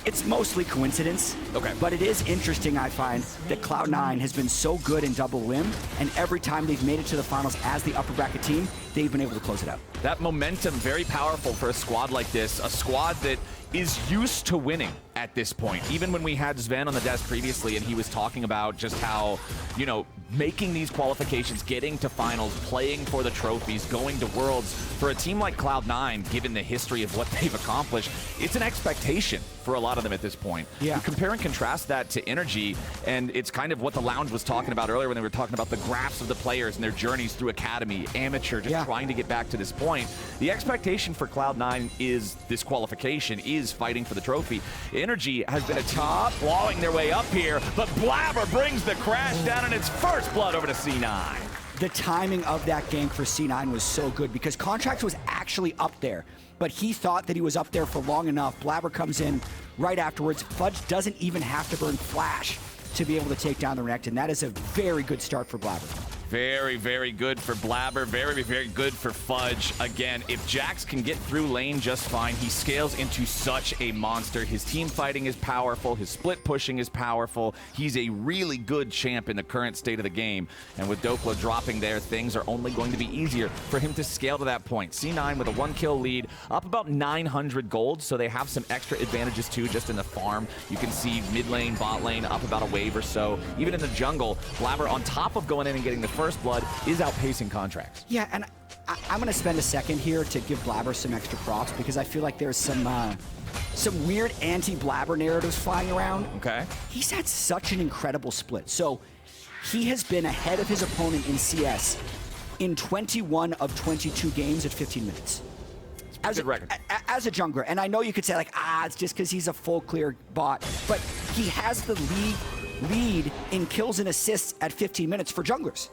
It's mostly coincidence, but it is interesting, I find, that Cloud9 has been so good in double limb, and every time they've made it to the finals as the upper bracket team, they've been able to close it out. That momentum, very powerful for a squad like this, a squad that is used to winning at this point. Even when we had Zven on the desk previously and he was talking about just how, you know, making these qualifications, getting to finals, playing for the trophies, going to Worlds, for a team like Cloud9, given the history of what they've accomplished, it's an expectation for a lot of them at this point. Yeah. You compare and contrast that to NRG, and it's kind of what the Lounge was talking about earlier when they were talking about the graphs of the players and their journeys through Academy, Amateur, just trying to get back to this point. The expectation for Cloud9 is this qualification, is fighting for the trophy. NRG has been a top, clawing their way up here, but Blaber brings the crash down and it's first blood over to C9. The timing of that gank for C9 was so good because Contractz was actually up there, but he thought that he was up there for long enough. Blaber comes in right afterwards. Fudge doesn't even have to burn Flash to be able to take down the Renekton. That is a very good start for Blaber. Very, very good for Blaber. Very, very good for Fudge. Again, if Jax can get through lane just fine, he scales into such a monster. His team fighting is powerful. His split pushing is powerful. He's a really good champ in the current state of the game. And with Dhokla dropping there, things are only going to be easier for him to scale to that point. C9 with a 1-kill lead, up about 900 gold, so they have some extra advantages too just in the farm. You can see mid lane, bot lane, up about a wave or so. Even in the jungle, Blaber, on top of going in and getting the first blood, is outpacing Contractz. Yeah, and I'm going to spend a second here to give Blaber some extra props because I feel like there's some weird anti-Blaber narratives flying around. Okay. He's had such an incredible split. So he has been ahead of his opponent in CS in 21 of 22 games at 15 minutes. As a jungler, and I know you could say like, it's just because he's a full clear bot, but he has the lead in kills and assists at 15 minutes for junglers.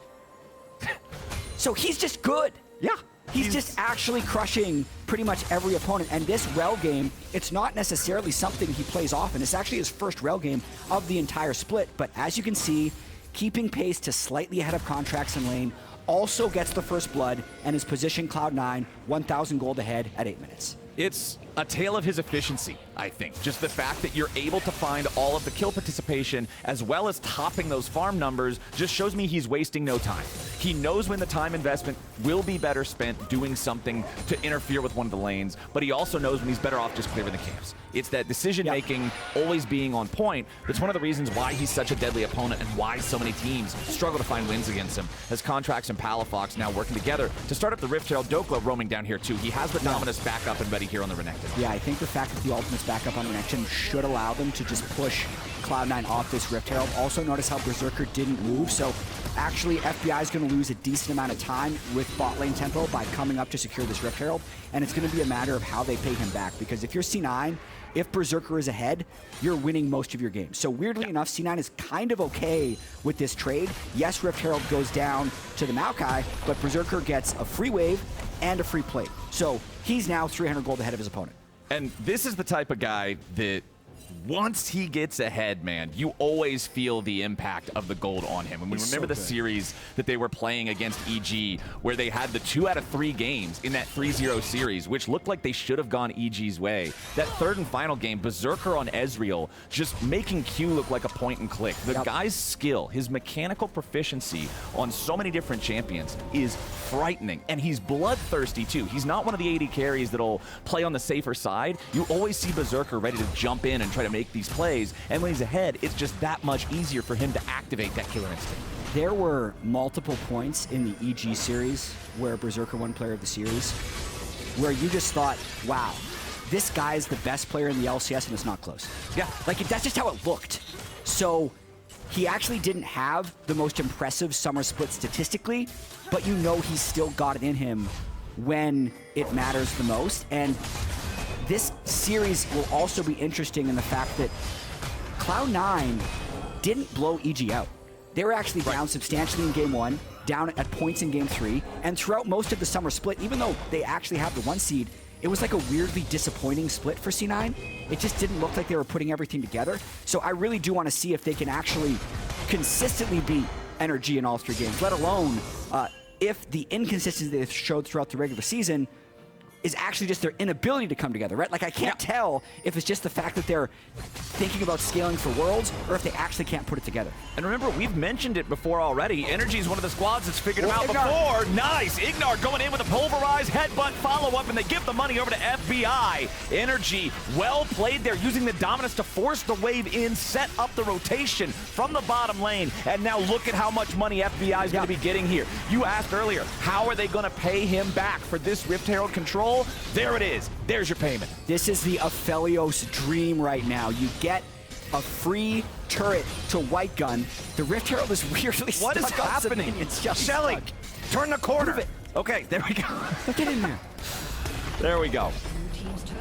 So he's just good. Yeah. He's just actually crushing pretty much every opponent. And this Rell game, it's not necessarily something he plays often. It's actually his first Rell game of the entire split. But as you can see, keeping pace to slightly ahead of Contractz in lane, also gets the first blood and is positioned Cloud9 1,000 gold ahead at 8 minutes. It's a tale of his efficiency, I think. Just the fact that you're able to find all of the kill participation as well as topping those farm numbers just shows me he's wasting no time. He knows when the time investment will be better spent doing something to interfere with one of the lanes, but he also knows when he's better off just clearing the camps. It's that decision-making always being on point. That's one of the reasons why he's such a deadly opponent and why so many teams struggle to find wins against him. As Contractz and Palafox now working together to start up the Rift Herald. Dhokla roaming down here too. He has the Dominus back up and ready here on the Renekton. Yeah, I think the fact that the ultimate's back up on Renekton should allow them to just push Cloud9 off this Rift Herald. Also notice how Berserker didn't move, so actually FBI is going to lose a decent amount of time with bot lane tempo by coming up to secure this Rift Herald, and it's going to be a matter of how they pay him back, because if you're C9, if Berserker is ahead, you're winning most of your games. So weirdly enough, C9 is kind of okay with this trade. Yes, Rift Herald goes down to the Maokai, but Berserker gets a free wave and a free plate. So he's now 300 gold ahead of his opponent. And this is the type of guy that once he gets ahead, man, you always feel the impact of the gold on him. And we remember the series that they were playing against EG, where they had the 2 out of 3 games in that 3-0 series, which looked like they should have gone EG's way. That third and final game, Berserker on Ezreal, just making Q look like a point and click. The guy's skill, his mechanical proficiency on so many different champions is frightening. And he's bloodthirsty too. He's not one of the AD carries that'll play on the safer side. You always see Berserker ready to jump in and try to make these plays, and when he's ahead, it's just that much easier for him to activate that killer instinct. There were multiple points in the EG series where Berserker won Player of the Series, where you just thought, wow, this guy is the best player in the LCS and it's not close. Yeah. Like, that's just how it looked. So he actually didn't have the most impressive summer split statistically, but you know he's still got it in him when it matters the most. And this series will also be interesting in the fact that Cloud9 didn't blow EG out. They were actually down substantially in Game 1, down at points in Game 3, and throughout most of the summer split, even though they actually have the 1 seed, it was like a weirdly disappointing split for C9. It just didn't look like they were putting everything together. So I really do want to see if they can actually consistently beat NRG in all 3 games, let alone if the inconsistency they've showed throughout the regular season is actually just their inability to come together, right? Like, I can't tell if it's just the fact that they're thinking about scaling for Worlds or if they actually can't put it together. And remember, we've mentioned it before already. NRG is one of the squads that's figured him out before. Nice! IgNar going in with a pulverized headbutt follow-up, and they give the money over to FBI. NRG, well played there, using the Dominus to force the wave in, set up the rotation from the bottom lane, and now look at how much money FBI is going to be getting here. You asked earlier, how are they going to pay him back for this Rift Herald control? There it is. There's your payment. This is the Aphelios dream right now. You get a free turret to White Gun. The Rift Herald is weirdly What is stuck on happening? Zven. It's just Shelly, turn the corner. Okay, there we go. Get in there. There we go.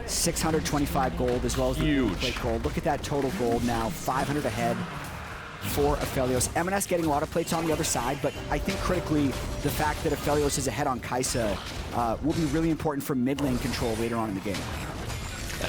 625 gold as well as the huge plate gold. Look at that total gold now, 500 ahead for Aphelios. Emenes getting a lot of plates on the other side, but I think critically the fact that Aphelios is ahead on Kai'Sa will be really important for mid lane control later on in the game.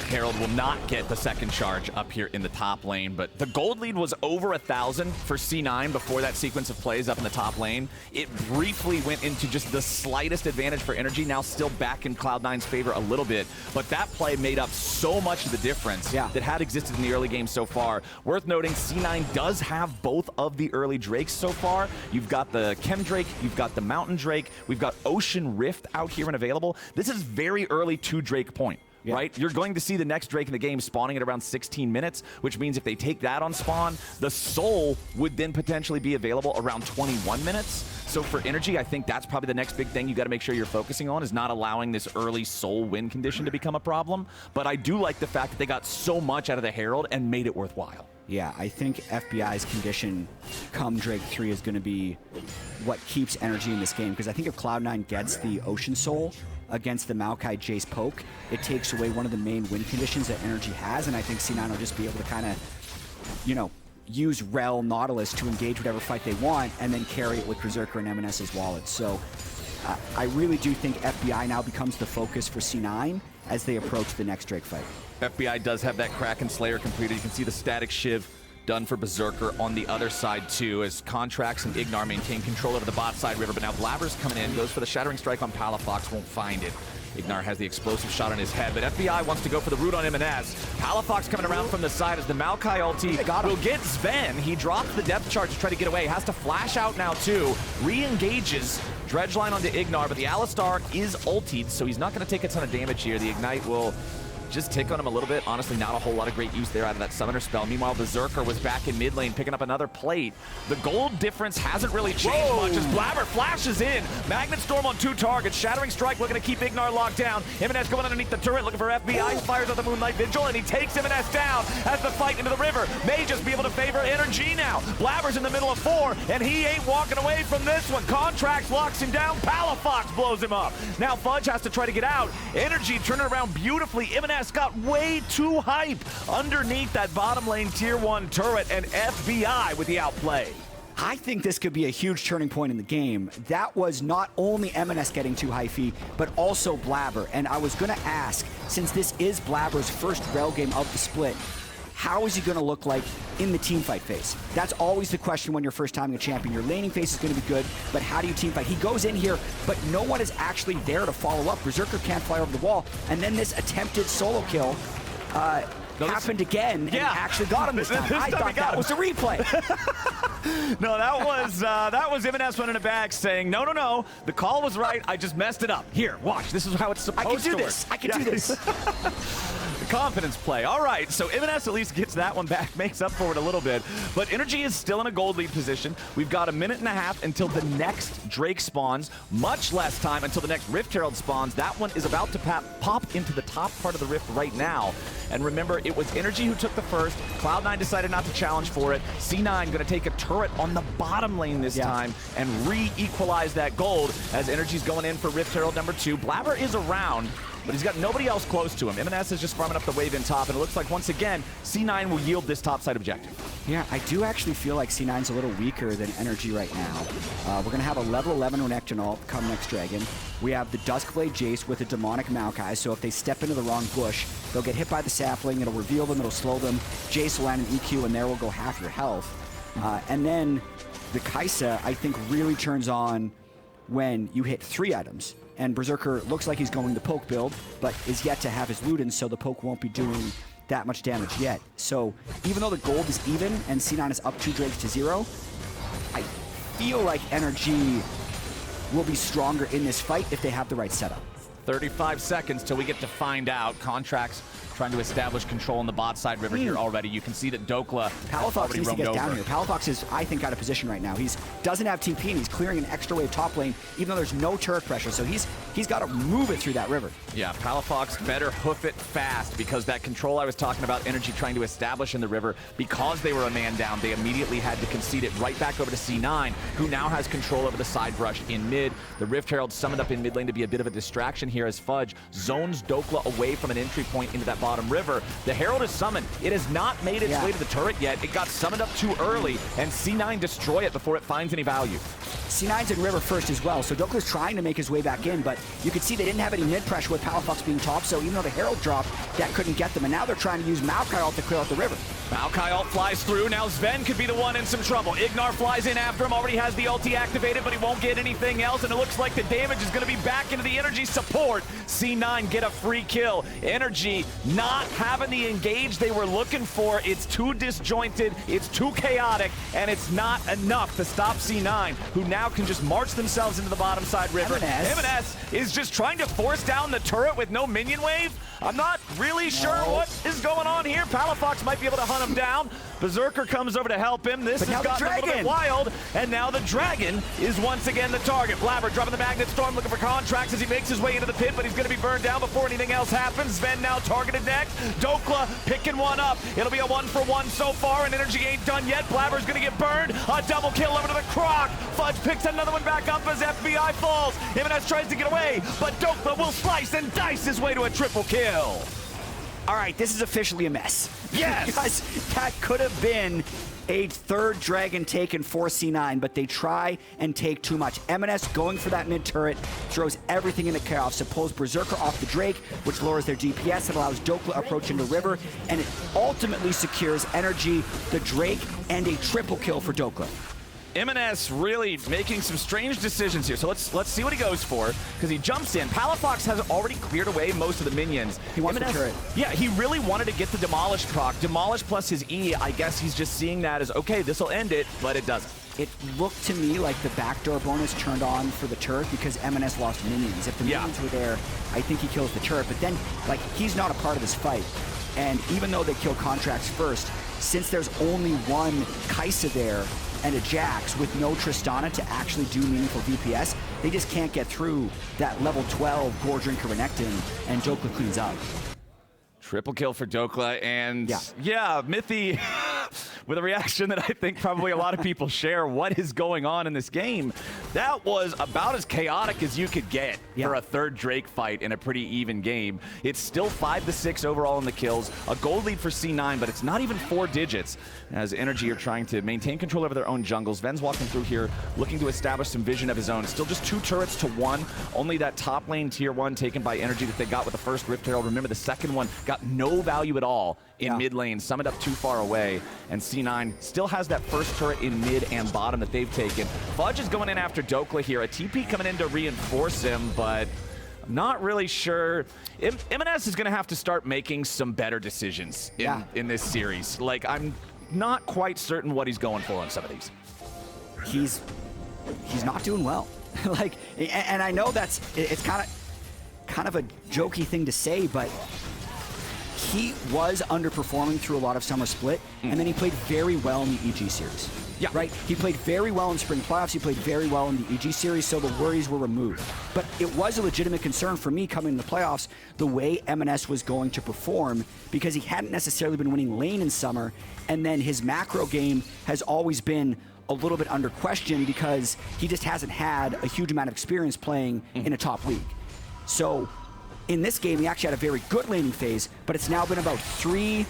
Herald will not get the second charge up here in the top lane, but the gold lead was over 1,000 for C9 before that sequence of plays up in the top lane. It briefly went into just the slightest advantage for NRG, now still back in Cloud9's favor a little bit, but that play made up so much of the difference that had existed in the early game so far. Worth noting, C9 does have both of the early Drakes so far. You've got the Chem Drake, you've got the Mountain Drake, we've got Ocean Rift out here and available. This is very early 2 Drake point. Right? You're going to see the next Drake in the game spawning at around 16 minutes, which means if they take that on spawn, the Soul would then potentially be available around 21 minutes. So for NRG, I think that's probably the next big thing you got to make sure you're focusing on, is not allowing this early Soul win condition to become a problem. But I do like the fact that they got so much out of the Herald and made it worthwhile. Yeah, I think FBI's condition come Drake 3 is going to be what keeps NRG in this game, because I think if Cloud9 gets the Ocean Soul against the Maokai Jayce poke, it takes away one of the main win conditions that NRG has, and I think C9 will just be able to kind of, you know, use Rell, Nautilus to engage whatever fight they want, and then carry it with Berserker and Emenes' wallet. So I really do think FBI now becomes the focus for C9 as they approach the next Drake fight. FBI does have that Kraken Slayer completed. You can see the static Shiv done for Berserker on the other side too, as Contractz and IgNar maintain control over the bot side river, but now Blaber's coming in, goes for the Shattering Strike on Palafox, won't find it. IgNar has the explosive shot on his head, but FBI wants to go for the root on Emenes. Palafox coming around from the side as the Maokai ulti will get Zven. He drops the depth charge to try to get away, has to flash out now too, re-engages Dredge line onto IgNar, but the Alistar is ultied, so he's not going to take a ton of damage here. The Ignite will just tick on him a little bit. Honestly, not a whole lot of great use there out of that summoner spell. Meanwhile, Berserker was back in mid lane picking up another plate. The gold difference hasn't really changed much as Blaber flashes in. Magnet Storm on 2 targets. Shattering Strike looking to keep IgNar locked down. Emenes going underneath the turret looking for FBI. Fires out the Moonlight Vigil and he takes Emenes down as the fight into the river may just be able to favor NRG now. Blaber's in the middle of 4 and he ain't walking away from this one. Contractz locks him down. Palafox blows him up. Now Fudge has to try to get out. NRG turning around beautifully. Emenes got way too hype underneath that bottom lane tier 1 turret, and FBI with the outplay. I think this could be a huge turning point in the game. That was not only Emenes getting too hyphy, but also Blaber. And I was going to ask, since this is Blaber's first Rell game of the split, how is he going to look like in the teamfight phase? That's always the question when you're first timing a champion. Your laning phase is going to be good, but how do you teamfight? He goes in here, but no one is actually there to follow up. Berserker can't fly over the wall, and then this attempted solo kill happened again, and he actually got him this time. I thought that was a replay. No, that was Emenes running it back saying, no, no, no, the call was right, I just messed it up. Here, watch, this is how it's supposed to work. I can do this. The confidence play. All right, so Emenes at least gets that one back, makes up for it a little bit. But NRG is still in a gold lead position. We've got 1.5 minutes until the next Drake spawns. Much less time until the next Rift Herald spawns. That one is about to pop into the top part of the Rift right now. And remember, it was NRG who took the first. Cloud9 decided not to challenge for it. C9 going to take a turret on the bottom lane this time and re-equalize that gold as NRG's going in for Rift Herald number 2. Blaber is around, but he's got nobody else close to him. Emenes is just farming up the wave in top, and it looks like, once again, C9 will yield this topside objective. Yeah, I do actually feel like C9's a little weaker than NRG right now. We're going to have a level 11 Renekton ult come next Dragon. We have the Duskblade Jayce with a demonic Maokai, so if they step into the wrong bush, they'll get hit by the sapling, it'll reveal them, it'll slow them. Jayce will land an EQ, and there will go half your health. And then the Kai'Sa, I think, really turns on when you hit 3 items. And Berserker looks like he's going the poke build, but is yet to have his Ludens, so the poke won't be doing that much damage yet. So even though the gold is even and C9 is up 2 Drakes to 0, I feel like NRG will be stronger in this fight if they have the right setup. 35 seconds till we get to find out. Contractz trying to establish control on the bot side river here already. You can see that Dhokla Palafox needs to get down here. Palafox is, I think, out of position right now. He doesn't have TP, and he's clearing an extra wave top lane, even though there's no turret pressure. So he's got to move it through that river. Yeah, Palafox better hoof it fast, because that control I was talking about, NRG trying to establish in the river, because they were a man down, they immediately had to concede it right back over to C9, who now has control over the side brush in mid. The Rift Herald summoned up in mid lane to be a bit of a distraction here as Fudge zones Dhokla away from an entry point into that bottom river. The Herald is summoned. It has not made its way to the turret yet. It got summoned up too early, and C9 destroy it before it finds any value. C9's in river first as well, so Dhokla's trying to make his way back in, but you can see they didn't have any mid pressure with Palafox being top, so even though the Herald dropped, that couldn't get them, and now they're trying to use Maokai ult to clear out the river. Maokai ult flies through. Now Zven could be the one in some trouble. IgNar flies in after him, already has the ulti activated, but he won't get anything else, and it looks like the damage is going to be back into the NRG support. C9 get a free kill. NRG not having the engage they were looking for. It's too disjointed, it's too chaotic, and it's not enough to stop C9, who now can just march themselves into the bottom side river. Emenes is just trying to force down the turret with no minion wave. I'm not really sure what is going on here. Palafox might be able to hunt him down. Berserker comes over to help him. This has gotten a little bit wild, and now the Dragon is once again the target. Blaber dropping the Magnet Storm, looking for Contractz as he makes his way into the pit, but he's going to be burned down before anything else happens. Zven now targeted next. Dhokla picking one up. It'll be a 1-for-1 so far, and NRG ain't done yet. Blaber's going to get burned. A double kill over to the Croc. Fudge picks another one back up as FBI falls. Emenes tries to get away, but Dhokla will slice and dice his way to a triple kill. All right, this is officially a mess. Yes! Because that could have been a third dragon taken for C9, but they try and take too much. Emenes going for that mid turret, throws everything into chaos. Suppose Berserker off the Drake, which lowers their DPS and allows Dhokla approach into River, and it ultimately secures NRG, the Drake, and a triple kill for Dhokla. Emenes really making some strange decisions here. So let's see what he goes for, because he jumps in. Palafox has already cleared away most of the minions. He wants the turret. Yeah, he really wanted to get the Demolish proc. Demolish plus his E, I guess he's just seeing that as, okay, this will end it, but it doesn't. It looked to me like the backdoor bonus turned on for the turret because Emenes lost minions. If the minions were there, I think he kills the turret. But then, like, he's not a part of this fight. And even though they kill Contractz first, since there's only one Kai'Sa there, and a Jax with no Tristana to actually do meaningful DPS, they just can't get through that level 12 Gore Drinker Renekton, and Dhokla cleans up. Triple kill for Dhokla, and yeah Mythy with a reaction that I think probably a lot of people share. What is going on in this game? That was about as chaotic as you could get for a third Drake fight in a pretty even game. It's still 5-6 overall in the kills, a gold lead for C9, but it's not even 4 digits as NRG are trying to maintain control over their own jungles. Zven's walking through here, looking to establish some vision of his own. Still just 2 turrets to 1. Only that top lane tier 1 taken by NRG that they got with the first Rift Herald. Remember, the second one got no value at all in mid lane, summoned up too far away, and C9 still has that first turret in mid and bottom that they've taken. Fudge is going in after Dhokla here, a TP coming in to reinforce him, but I'm not really sure. Emenes is going to have to start making some better decisions in this series. Like, I'm not quite certain what he's going for on some of these. He's not doing well. Like, and I know it's kind of a jokey thing to say, but he was underperforming through a lot of Summer Split, and then he played very well in the EG series. Yeah. Right? He played very well in Spring Playoffs, he played very well in the EG series, so the worries were removed. But it was a legitimate concern for me coming in the playoffs, the way Emenes was going to perform, because he hadn't necessarily been winning lane in Summer, and then his macro game has always been a little bit under question because he just hasn't had a huge amount of experience playing in a top league. So in this game, he actually had a very good laning phase, but it's now been about 3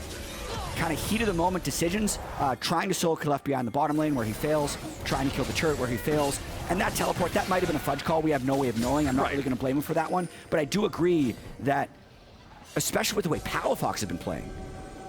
kind of heat-of-the-moment decisions, trying to solo kill FBI in the bottom lane where he fails, trying to kill the turret where he fails, and that teleport, that might have been a Fudge call. We have no way of knowing. I'm not really going to blame him for that one, but I do agree that, especially with the way Palafox has been playing,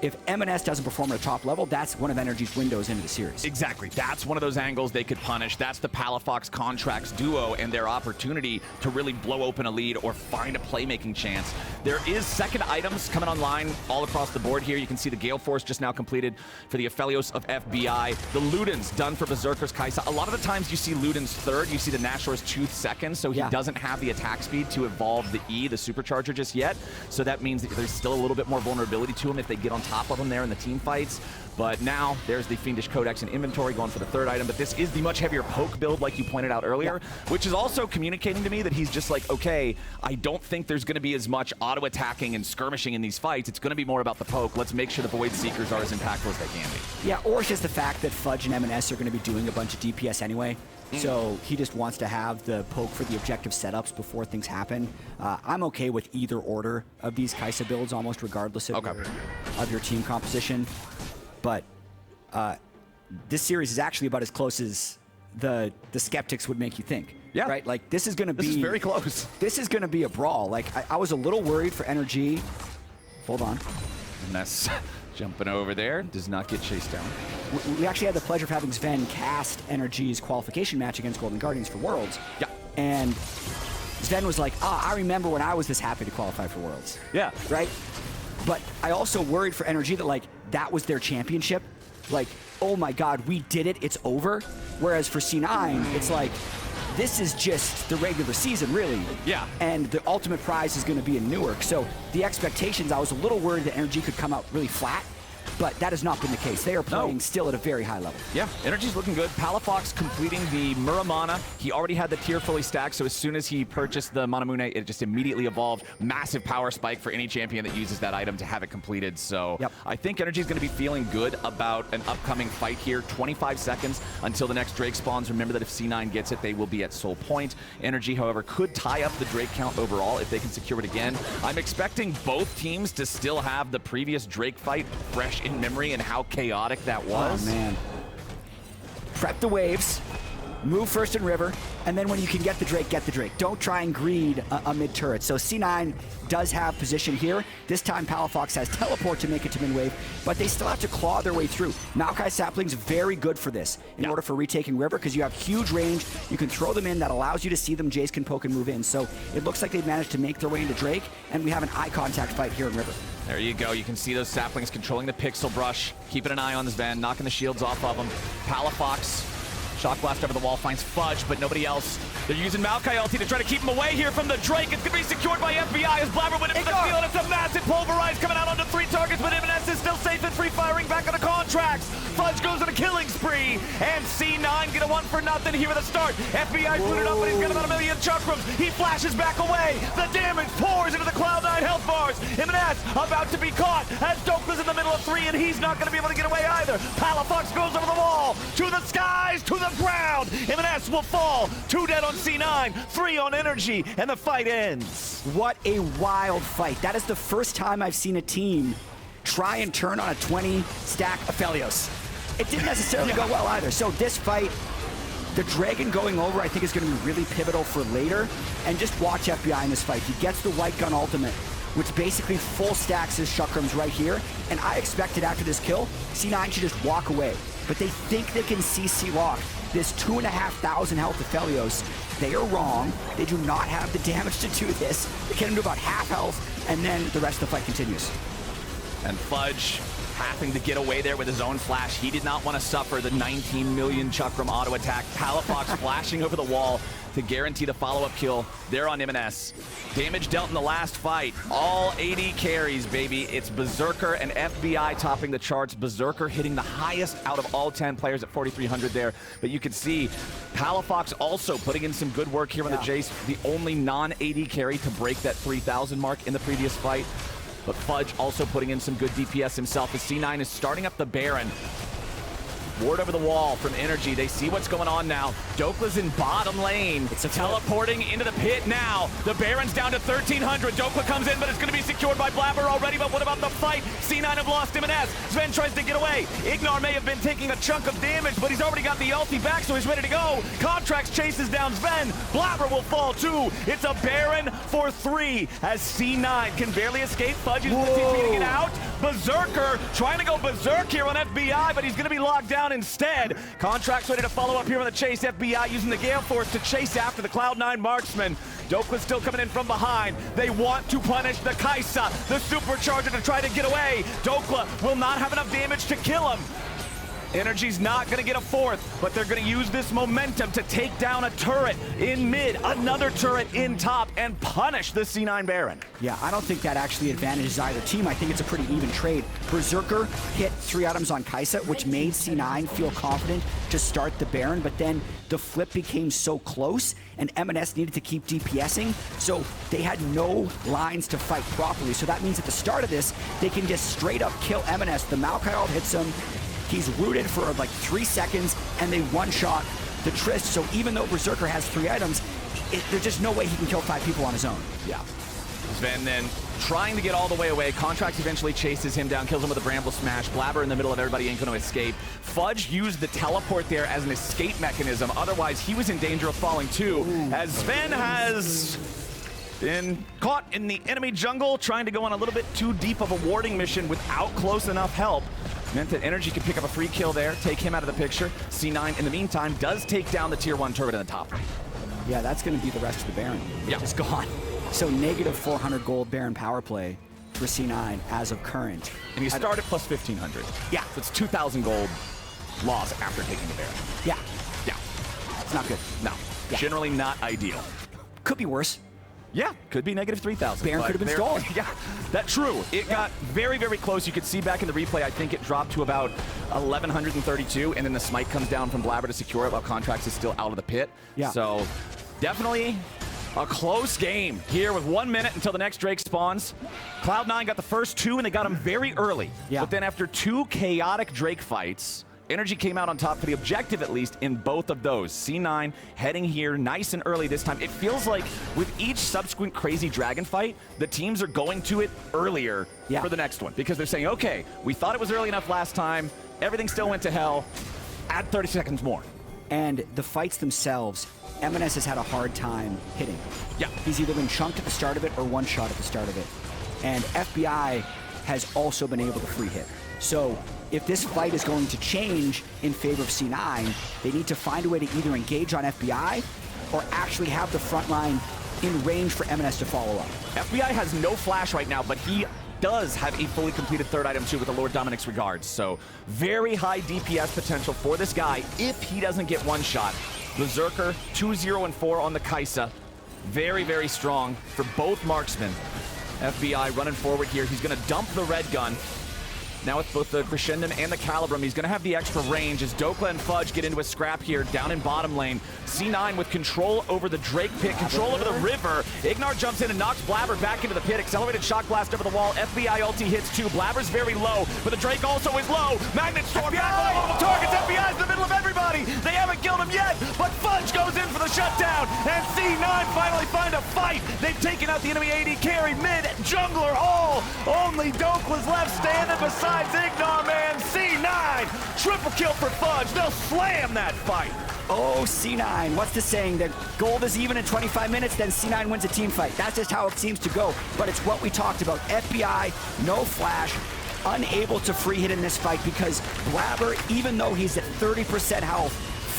if Emenes doesn't perform at a top level, that's one of NRG's windows into the series. Exactly. That's one of those angles they could punish. That's the Palafox Contractz duo and their opportunity to really blow open a lead or find a playmaking chance. There is second items coming online all across the board here. You can see the Gale Force just now completed for the Aphelios of FBI. The Luden's done for Berserker's Kai'Sa. A lot of the times you see Luden's third, you see the Nashor's 2nd second, so he doesn't have the attack speed to evolve the E, the supercharger, just yet. So that means that there's still a little bit more vulnerability to him if they get on top of him there in the team fights. But now there's the Fiendish Codex and inventory going for the third item. But this is the much heavier poke build, like you pointed out earlier, which is also communicating to me that he's just like, okay, I don't think there's going to be as much auto-attacking and skirmishing in these fights. It's going to be more about the poke. Let's make sure the Void Seekers are as impactful as they can be. Yeah, or it's just the fact that Fudge and Emenes are going to be doing a bunch of DPS anyway. So he just wants to have the poke for the objective setups before things happen. I'm okay with either order of these Kai'Sa builds, almost regardless of, your team composition. But this series is actually about as close as the skeptics would make you think. Yeah. Right? Like, this is going to be... This is very close. This is going to be a brawl. Like, I was a little worried for NRG. Hold on. And that's jumping over there. Does not get chased down. We actually had the pleasure of having Zven cast NRG's qualification match against Golden Guardians for Worlds. Yeah. And Zven was like, I remember when I was this happy to qualify for Worlds. Yeah. Right? But I also worried for NRG that, like, that was their championship. Like, oh my God, we did it, it's over. Whereas for C9, it's like, this is just the regular season, really. Yeah. And the ultimate prize is going to be in Newark. So the expectations, I was a little worried that NRG could come out really flat. but that has not been the case. They are playing still at a very high level. Yeah, Energy's looking good. Palafox completing the Muramana. He already had the tier fully stacked, so as soon as he purchased the Manamune, it just immediately evolved. Massive power spike for any champion that uses that item to have it completed. So I think Energy's going to be feeling good about an upcoming fight here. 25 seconds until the next Drake spawns. Remember that if C9 gets it, they will be at soul point. Energy, however, could tie up the Drake count overall if they can secure it again. I'm expecting both teams to still have the previous Drake fight fresh in memory and how chaotic that was. Oh, man. Prep the waves, move first in river, and then when you can get the Drake, get the Drake. Don't try and greed a mid-turret. So C9 does have position here. This time Palafox has teleport to make it to mid-wave, but they still have to claw their way through. Maokai Sapling's very good for this in order for retaking river, because you have huge range. You can throw them in. That allows you to see them. Jayce can poke and move in. So it looks like they've managed to make their way into Drake, and we have an eye contact fight here in river. There you go. You can see those saplings controlling the pixel brush, keeping an eye on Zven, knocking the shields off of him. Palafox, shock blast over the wall, finds Fudge, but nobody else. They're using Maokai ulti to try to keep him away here from the Drake. It's going to be secured by FBI as Blaber went into the field. It's a massive pulverize coming out onto 3 targets, but Emenes is still safe and free firing back on the Contractz. Fudge goes on a killing spree, and C9 get a 1-for-0 here at the start. FBI booted up, but he's got about 1 million chakrams. He flashes back away. The damage pours into the Cloud9 health bars. Emenes about to be caught as Dhokla's in the middle of 3, and he's not going to be able to get away either. Palafox goes over the wall, to the skies, to the ground. Emenes will fall. 2 dead on C9, 3 on Energy, and the fight ends. What a wild fight. That is the first time I've seen a team try and turn on a 20-stack Aphelios. It didn't necessarily go well either. So this fight, the Dragon going over, I think is going to be really pivotal for later. And just watch FBI in this fight. He gets the White Gun ultimate, which basically full stacks his chakrams right here. And I expected after this kill, C9 should just walk away. But they think they can CC lock this 2,500 health Aphelios. They are wrong. They do not have the damage to do this. They get him to about half health, and then the rest of the fight continues. And Fudge having to get away there with his own flash. He did not want to suffer the 19 million chakram auto attack. Palafox flashing over the wall to guarantee the follow-up kill there on Emenes. Damage dealt in the last fight. All AD carries, baby. It's Berserker and FBI topping the charts. Berserker hitting the highest out of all 10 players at 4,300 there. But you can see Palafox also putting in some good work here on the Jayce, the only non-AD carry to break that 3,000 mark in the previous fight. But Fudge also putting in some good DPS himself as C9 is starting up the Baron. Ward over the wall from Energy. They see what's going on now. Dhokla's in bottom lane. It's teleporting into the pit now. The Baron's down to 1,300. Dhokla comes in, but it's going to be secured by Blaber already. But what about the fight? C9 have lost Emenes. Zven tries to get away. IgNar may have been taking a chunk of damage, but he's already got the ulti back, so he's ready to go. Contractz chases down Zven. Blaber will fall too. It's a Baron for 3 as C9 can barely escape. Fudge is beating it out. Berserker trying to go berserk here on FBI, but he's going to be locked down instead. Contractz ready to follow up here on the chase. FBI using the Gale Force to chase after the Cloud9 marksman. Dhokla's still coming in from behind. They want to punish the Kai'Sa, the supercharger, to try to get away. Dhokla will not have enough damage to kill him. Energy's not going to get a 4th, but they're going to use this momentum to take down a turret in mid, another turret in top, and punish the C9 Baron. Yeah, I don't think that actually advantages either team. I think it's a pretty even trade. Berserker hit 3 items on Kai'Sa, which made C9 feel confident to start the Baron, but then the flip became so close, and Emenes needed to keep DPSing, so they had no lines to fight properly. So that means at the start of this, they can just straight up kill Emenes. The Maokai ult hits him. He's rooted for like 3 seconds, and they one-shot the Trist. So even though Berserker has 3 items, there's just no way he can kill 5 people on his own. Yeah. Zven then trying to get all the way away. Contractz eventually chases him down, kills him with a Bramble Smash. Blaber in the middle of everybody ain't going to escape. Fudge used the teleport there as an escape mechanism. Otherwise, he was in danger of falling too. As Zven has been caught in the enemy jungle, trying to go on a little bit too deep of a warding mission without close enough help. Meant that Energy could pick up a free kill there, take him out of the picture. C9, in the meantime, does take down the tier 1 turret in the top. Yeah, that's going to be the rest of the Baron. Yeah. It's gone. So negative 400 gold Baron power play for C9 as of current. And you start at plus 1,500. Yeah. So it's 2,000 gold loss after taking the Baron. Yeah. Yeah. It's not good. No. Yeah. Generally not ideal. Could be worse. Yeah, could be negative 3,000. Baron could have been stolen. Yeah, that's true. It got very, very close. You could see back in the replay, I think it dropped to about 1,132, and then the smite comes down from Blaber to secure it while Contractz is still out of the pit. Yeah. So definitely a close game here with 1 minute until the next Drake spawns. Cloud9 got the first 2, and they got them very early. Yeah. But then after 2 chaotic Drake fights, NRG came out on top for the objective, at least, in both of those. C9 heading here nice and early this time. It feels like with each subsequent crazy dragon fight, the teams are going to it earlier for the next one. Because they're saying, okay, we thought it was early enough last time. Everything still went to hell. Add 30 seconds more. And the fights themselves, Emenes has had a hard time hitting. Yeah. He's either been chunked at the start of it or one shot at the start of it. And FBI has also been able to free hit. So if this fight is going to change in favor of C9, they need to find a way to either engage on FBI or actually have the front line in range for Emenes to follow up. FBI has no flash right now, but he does have a fully completed third item too with the Lord Dominic's regards. So very high DPS potential for this guy if he doesn't get one shot. Berserker 2-0-4 on the Kai'Sa. Very, very strong for both marksmen. FBI running forward here. He's going to dump the red gun. Now with both the Crescendon and the Calibrum, he's going to have the extra range as Dhokla and Fudge get into a scrap here down in bottom lane. C9 with control over the Drake pit, control over the river. IgNar jumps in and knocks Blaber back into the pit. Accelerated shock blast over the wall. FBI ulti hits too. Blaber's very low, but the Drake also is low. Magnet storm back on multiple targets. FBI's in the middle of everybody. They haven't killed him yet, but Fudge goes in for the shutdown, and C9 finally find a fight. They've taken out the enemy AD carry, mid, jungler, all. Only Dhokla's left standing beside IgNar, man. C9, triple kill for Fudge. They'll slam that fight. Oh, C9, what's the saying? That gold is even in 25 minutes, then C9 wins a team fight. That's just how it seems to go. But it's what we talked about. FBI, no flash, unable to free hit in this fight because Blaber, even though he's at 30% health,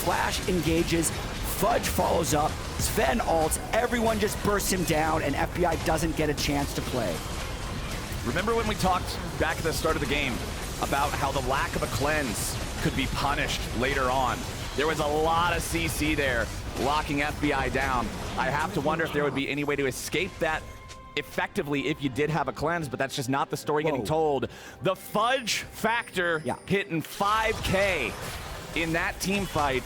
flash engages, Fudge follows up, Zven ults, everyone just bursts him down, and FBI doesn't get a chance to play. Remember when we talked back at the start of the game about how the lack of a cleanse could be punished later on? There was a lot of CC there locking FBI down. I have to wonder if there would be any way to escape that effectively if you did have a cleanse, but that's just not the story getting told. The Fudge factor hitting 5K in that team fight.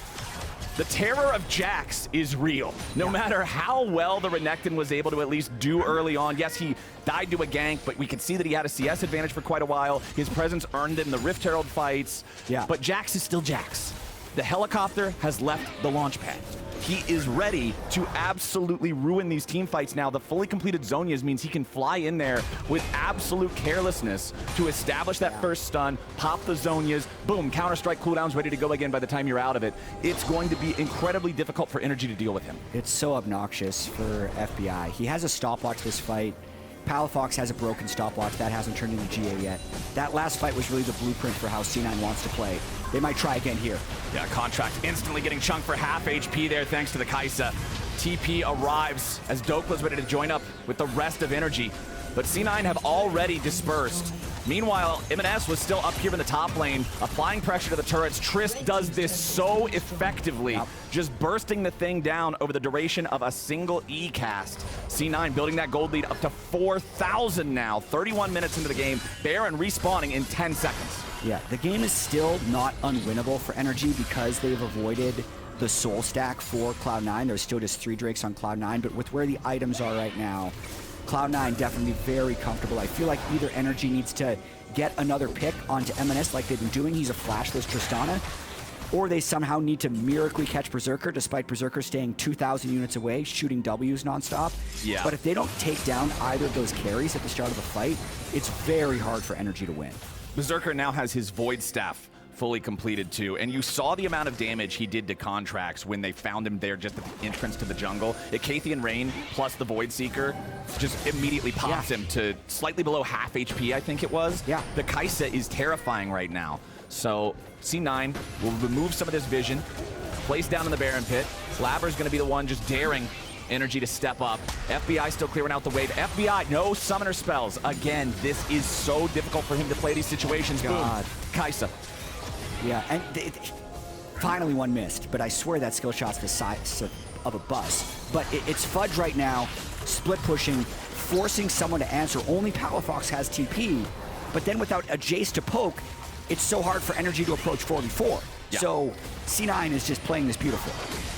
The terror of Jax is real. No matter how well the Renekton was able to at least do early on. Yes, he died to a gank, but we could see that he had a CS advantage for quite a while. His presence earned in the Rift Herald fights. But Jax is still Jax. The helicopter has left the launch pad. He is ready to absolutely ruin these team fights now. The fully completed Zhonya's means he can fly in there with absolute carelessness to establish that first stun, pop the Zhonya's, boom, Counter-Strike cooldown's ready to go again by the time you're out of it. It's going to be incredibly difficult for NRG to deal with him. It's so obnoxious for FBI. He has a stopwatch this fight. Palafox has a broken stopwatch. That hasn't turned into GA yet. That last fight was really the blueprint for how C9 wants to play. They might try again here. Yeah, Contractz instantly getting chunked for half HP there thanks to the Kai'Sa. TP arrives as Dhokla's ready to join up with the rest of NRG. But C9 have already dispersed. Meanwhile, Emenes was still up here in the top lane, applying pressure to the turrets. Trist does this so effectively, just bursting the thing down over the duration of a single E cast. C9 building that gold lead up to 4,000 now, 31 minutes into the game. Baron respawning in 10 seconds. Yeah, the game is still not unwinnable for NRG because they've avoided the soul stack for Cloud9. There's still just 3 Drakes on Cloud9, but with where the items are right now, Cloud9 definitely very comfortable. I feel like either NRG needs to get another pick onto Emenes like they've been doing. He's a flashless Tristana. Or they somehow need to miraculously catch Berserker despite Berserker staying 2,000 units away, shooting Ws nonstop. Yeah. But if they don't take down either of those carries at the start of the fight, it's very hard for NRG to win. Berserker now has his Void Staff fully completed too, and you saw the amount of damage he did to Contractz when they found him there just at the entrance to the jungle. Icathian Rain plus the Void Seeker just immediately pops him to slightly below half HP, I think it was. Yeah. The Kai'Sa is terrifying right now. So C9 will remove some of this vision, place down in the Baron pit. Blaber's gonna be the one just daring NRG to step up. FBI still clearing out the wave. FBI, no summoner spells. Again, this is so difficult for him to play these situations. God. Boom. Kai'Sa. Yeah, and finally one missed, but I swear that skill shot's the size of a bus. But it's Fudge right now. split pushing, forcing someone to answer. Only Palafox has TP, but then without a Jayce to poke, it's so hard for NRG to approach 4v4. Yeah. So C9 is just playing this beautiful.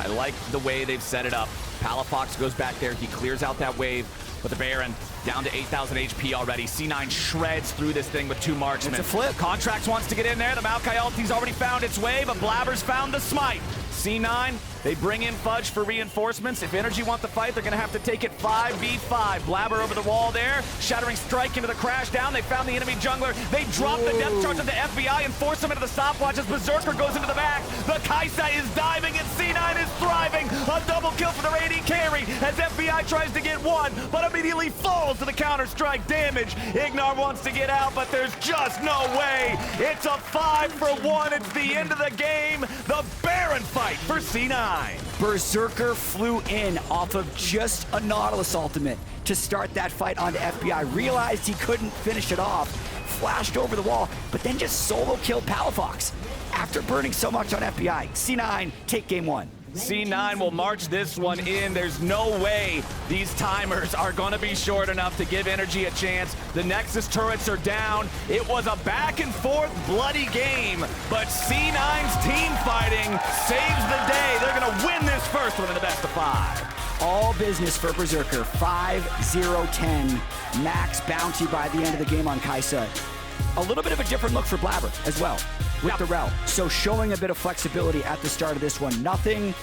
I like the way they've set it up. Palafox goes back there. He clears out that wave, but the Baron down to 8,000 HP already. C9 shreds through this thing with 2 marksmen. It's a flip. Contractz wants to get in there. The Maokai ulti's already found its way, but Blaber's found the smite. C9, they bring in Fudge for reinforcements. If NRG want the fight, they're going to have to take it 5v5. Blaber over the wall there. Shattering Strike into the crash down. They found the enemy jungler. They drop the depth charge of the FBI and force him into the stopwatch as Berserker goes into the back. The Kai'Sa is diving and C9 is thriving. A double kill for the AD carry as FBI tries to get one, but immediately falls to the counter-strike damage. IgNar wants to get out, but there's just no way. It's a 5-for-1. It's the end of the game. The Baron fight for C9. Berserker flew in off of just a Nautilus ultimate to start that fight onto FBI. Realized he couldn't finish it off, flashed over the wall, but then just solo killed Palafox after burning so much on FBI. C9 take game 1. C9 will march this one in. There's no way these timers are going to be short enough to give NRG a chance. The Nexus turrets are down. It was a back and forth bloody game, but C9's team fighting saves the day. They're going to win this first one in the best of 5. All business for Berserker. 5-0-10. Max bounty by the end of the game on Kai'Sa. A little bit of a different look for Blaber as well with the Rell. So showing a bit of flexibility at the start of this one. Nothing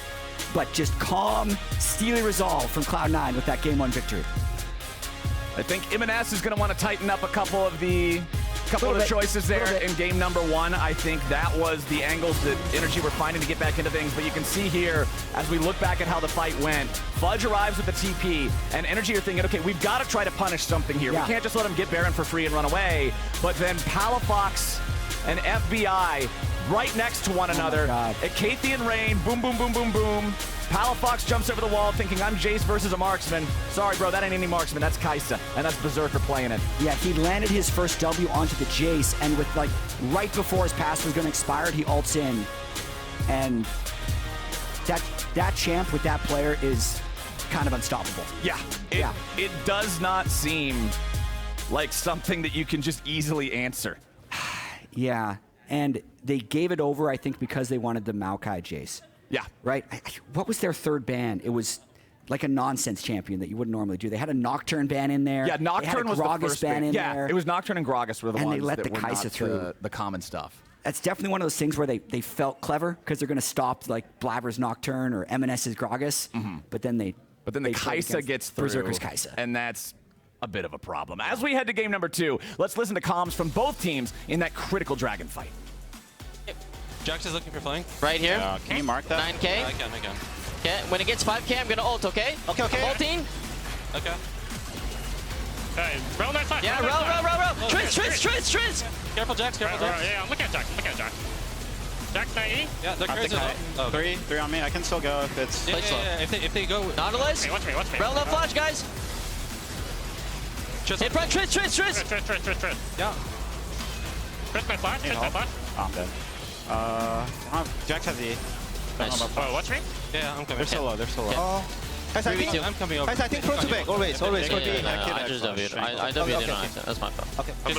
but just calm, steely resolve from Cloud9 with that game 1 victory. I think Emenes is going to want to tighten up a couple of the choices there in game number 1. I think that was the angles that NRG were finding to get back into things. But you can see here, as we look back at how the fight went, Fudge arrives with the TP, and NRG are thinking, okay, we've got to try to punish something here. Yeah. We can't just let him get Baron for free and run away. But then Palafox and FBI right next to one another. Acathian Rain, boom, boom, boom, boom, boom. Palafox jumps over the wall thinking, I'm Jayce versus a marksman. Sorry, bro, that ain't any marksman. That's Kai'Sa, and that's Berserker playing it. Yeah, he landed his first W onto the Jayce, and with like right before his pass was going to expire, he ults in. And that champ with that player is kind of unstoppable. Yeah, it does not seem like something that you can just easily answer. Yeah, and they gave it over, I think, because they wanted the Maokai Jayce. Yeah. Right? What was their third ban? It was like a nonsense champion that you wouldn't normally do. They had a Nocturne ban in there. Yeah, Nocturne was the first ban in yeah, there. it was Nocturne and Gragas were the and ones they let that the were Kai'Sa not through. the common stuff. That's definitely one of those things where they felt clever because they're going to stop like Blaber's Nocturne or Emenes' Gragas, but then the Kai'Sa gets through. Berserker's Kai'Sa. And that's a bit of a problem. As we head to game number 2, let's listen to comms from both teams in that critical dragon fight. Jax is looking for flank. Right here. Can you mark that? 9K. I can. Okay, when it gets 5K, I'm gonna ult, okay? Okay. I'm ulting. Okay. Hey, Rell that side. Yeah, Rell. Tris. Careful, Jax. Careful, Jax. Yeah, I'm looking at Jax. Jax 90. Yeah, they're crazy. Oh, three on me. I can still go if it's... Yeah. If they go... Nautilus. Watch me. Rell no flash, guys. Hit front, Tris. Yeah. Tris my flash. Oh, I'm dead. Jax has E. Nice. Oh, watch me. Yeah, I'm coming. They're so low. Yeah. I'm coming over. I think front to back. Always. Yeah, I just W'd. I W'd in on accident. That's my fault. Okay. I'm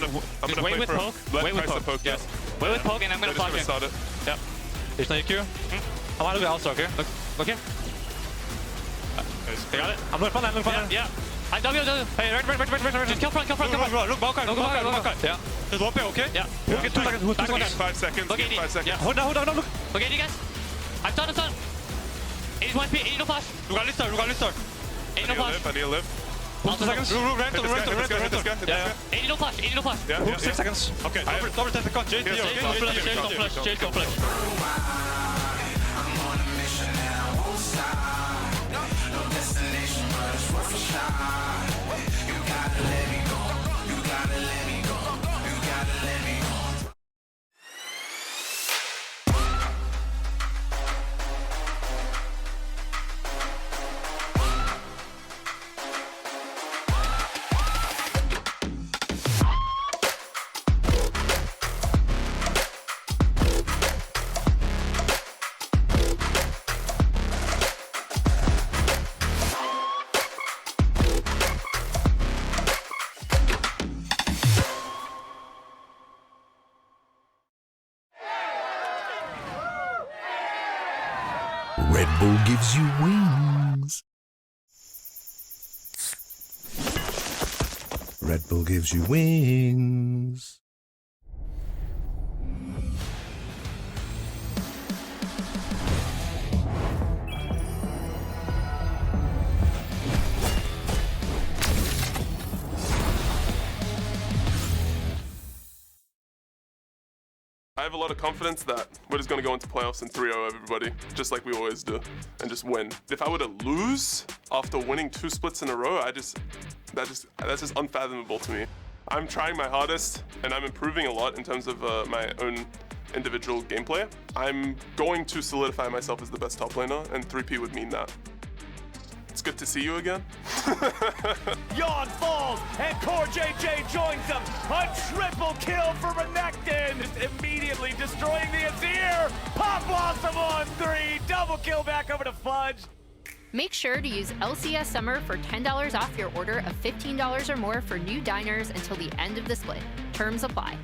gonna wait with poke. Wait with poke. Yes. Wait with poke, and I'm gonna flash it. Yep. There's no EQ. I want to go Alistar, okay? Look here. They got it? I'm looking for that. Yeah. I W. Hey, right. Just kill front. Look, Maokai. Yeah. Just one okay? Yeah. We'll get 2 seconds. 2 seconds. 5 seconds. Look, 5 seconds. Yeah. Hold on. Look. Okay, you guys. I'm done. 81 P, 80 no flash. Look at Alistar. 80 no flash. I need a live. 2 seconds. Hit this guy. Yeah. 80 no flash. Yeah. 6 seconds. Okay. Double 10 seconds. Jayce, don't flash. Red Bull gives you wings. Red Bull gives you wings. I have a lot of confidence that we're just going to go into playoffs and 3-0 everybody, just like we always do, and just win. If I were to lose after winning 2 splits in a row, that's just unfathomable to me. I'm trying my hardest, and I'm improving a lot in terms of my own individual gameplay. I'm going to solidify myself as the best top laner, and 3P would mean that. It's good to see you again. Yawn falls, and Core JJ joins them. A triple kill for Renekton. Just immediately destroying the Azir. Pop Blossom on 3. Double kill back over to Fudge. Make sure to use LCS Summer for $10 off your order of $15 or more for new diners until the end of the split. Terms apply.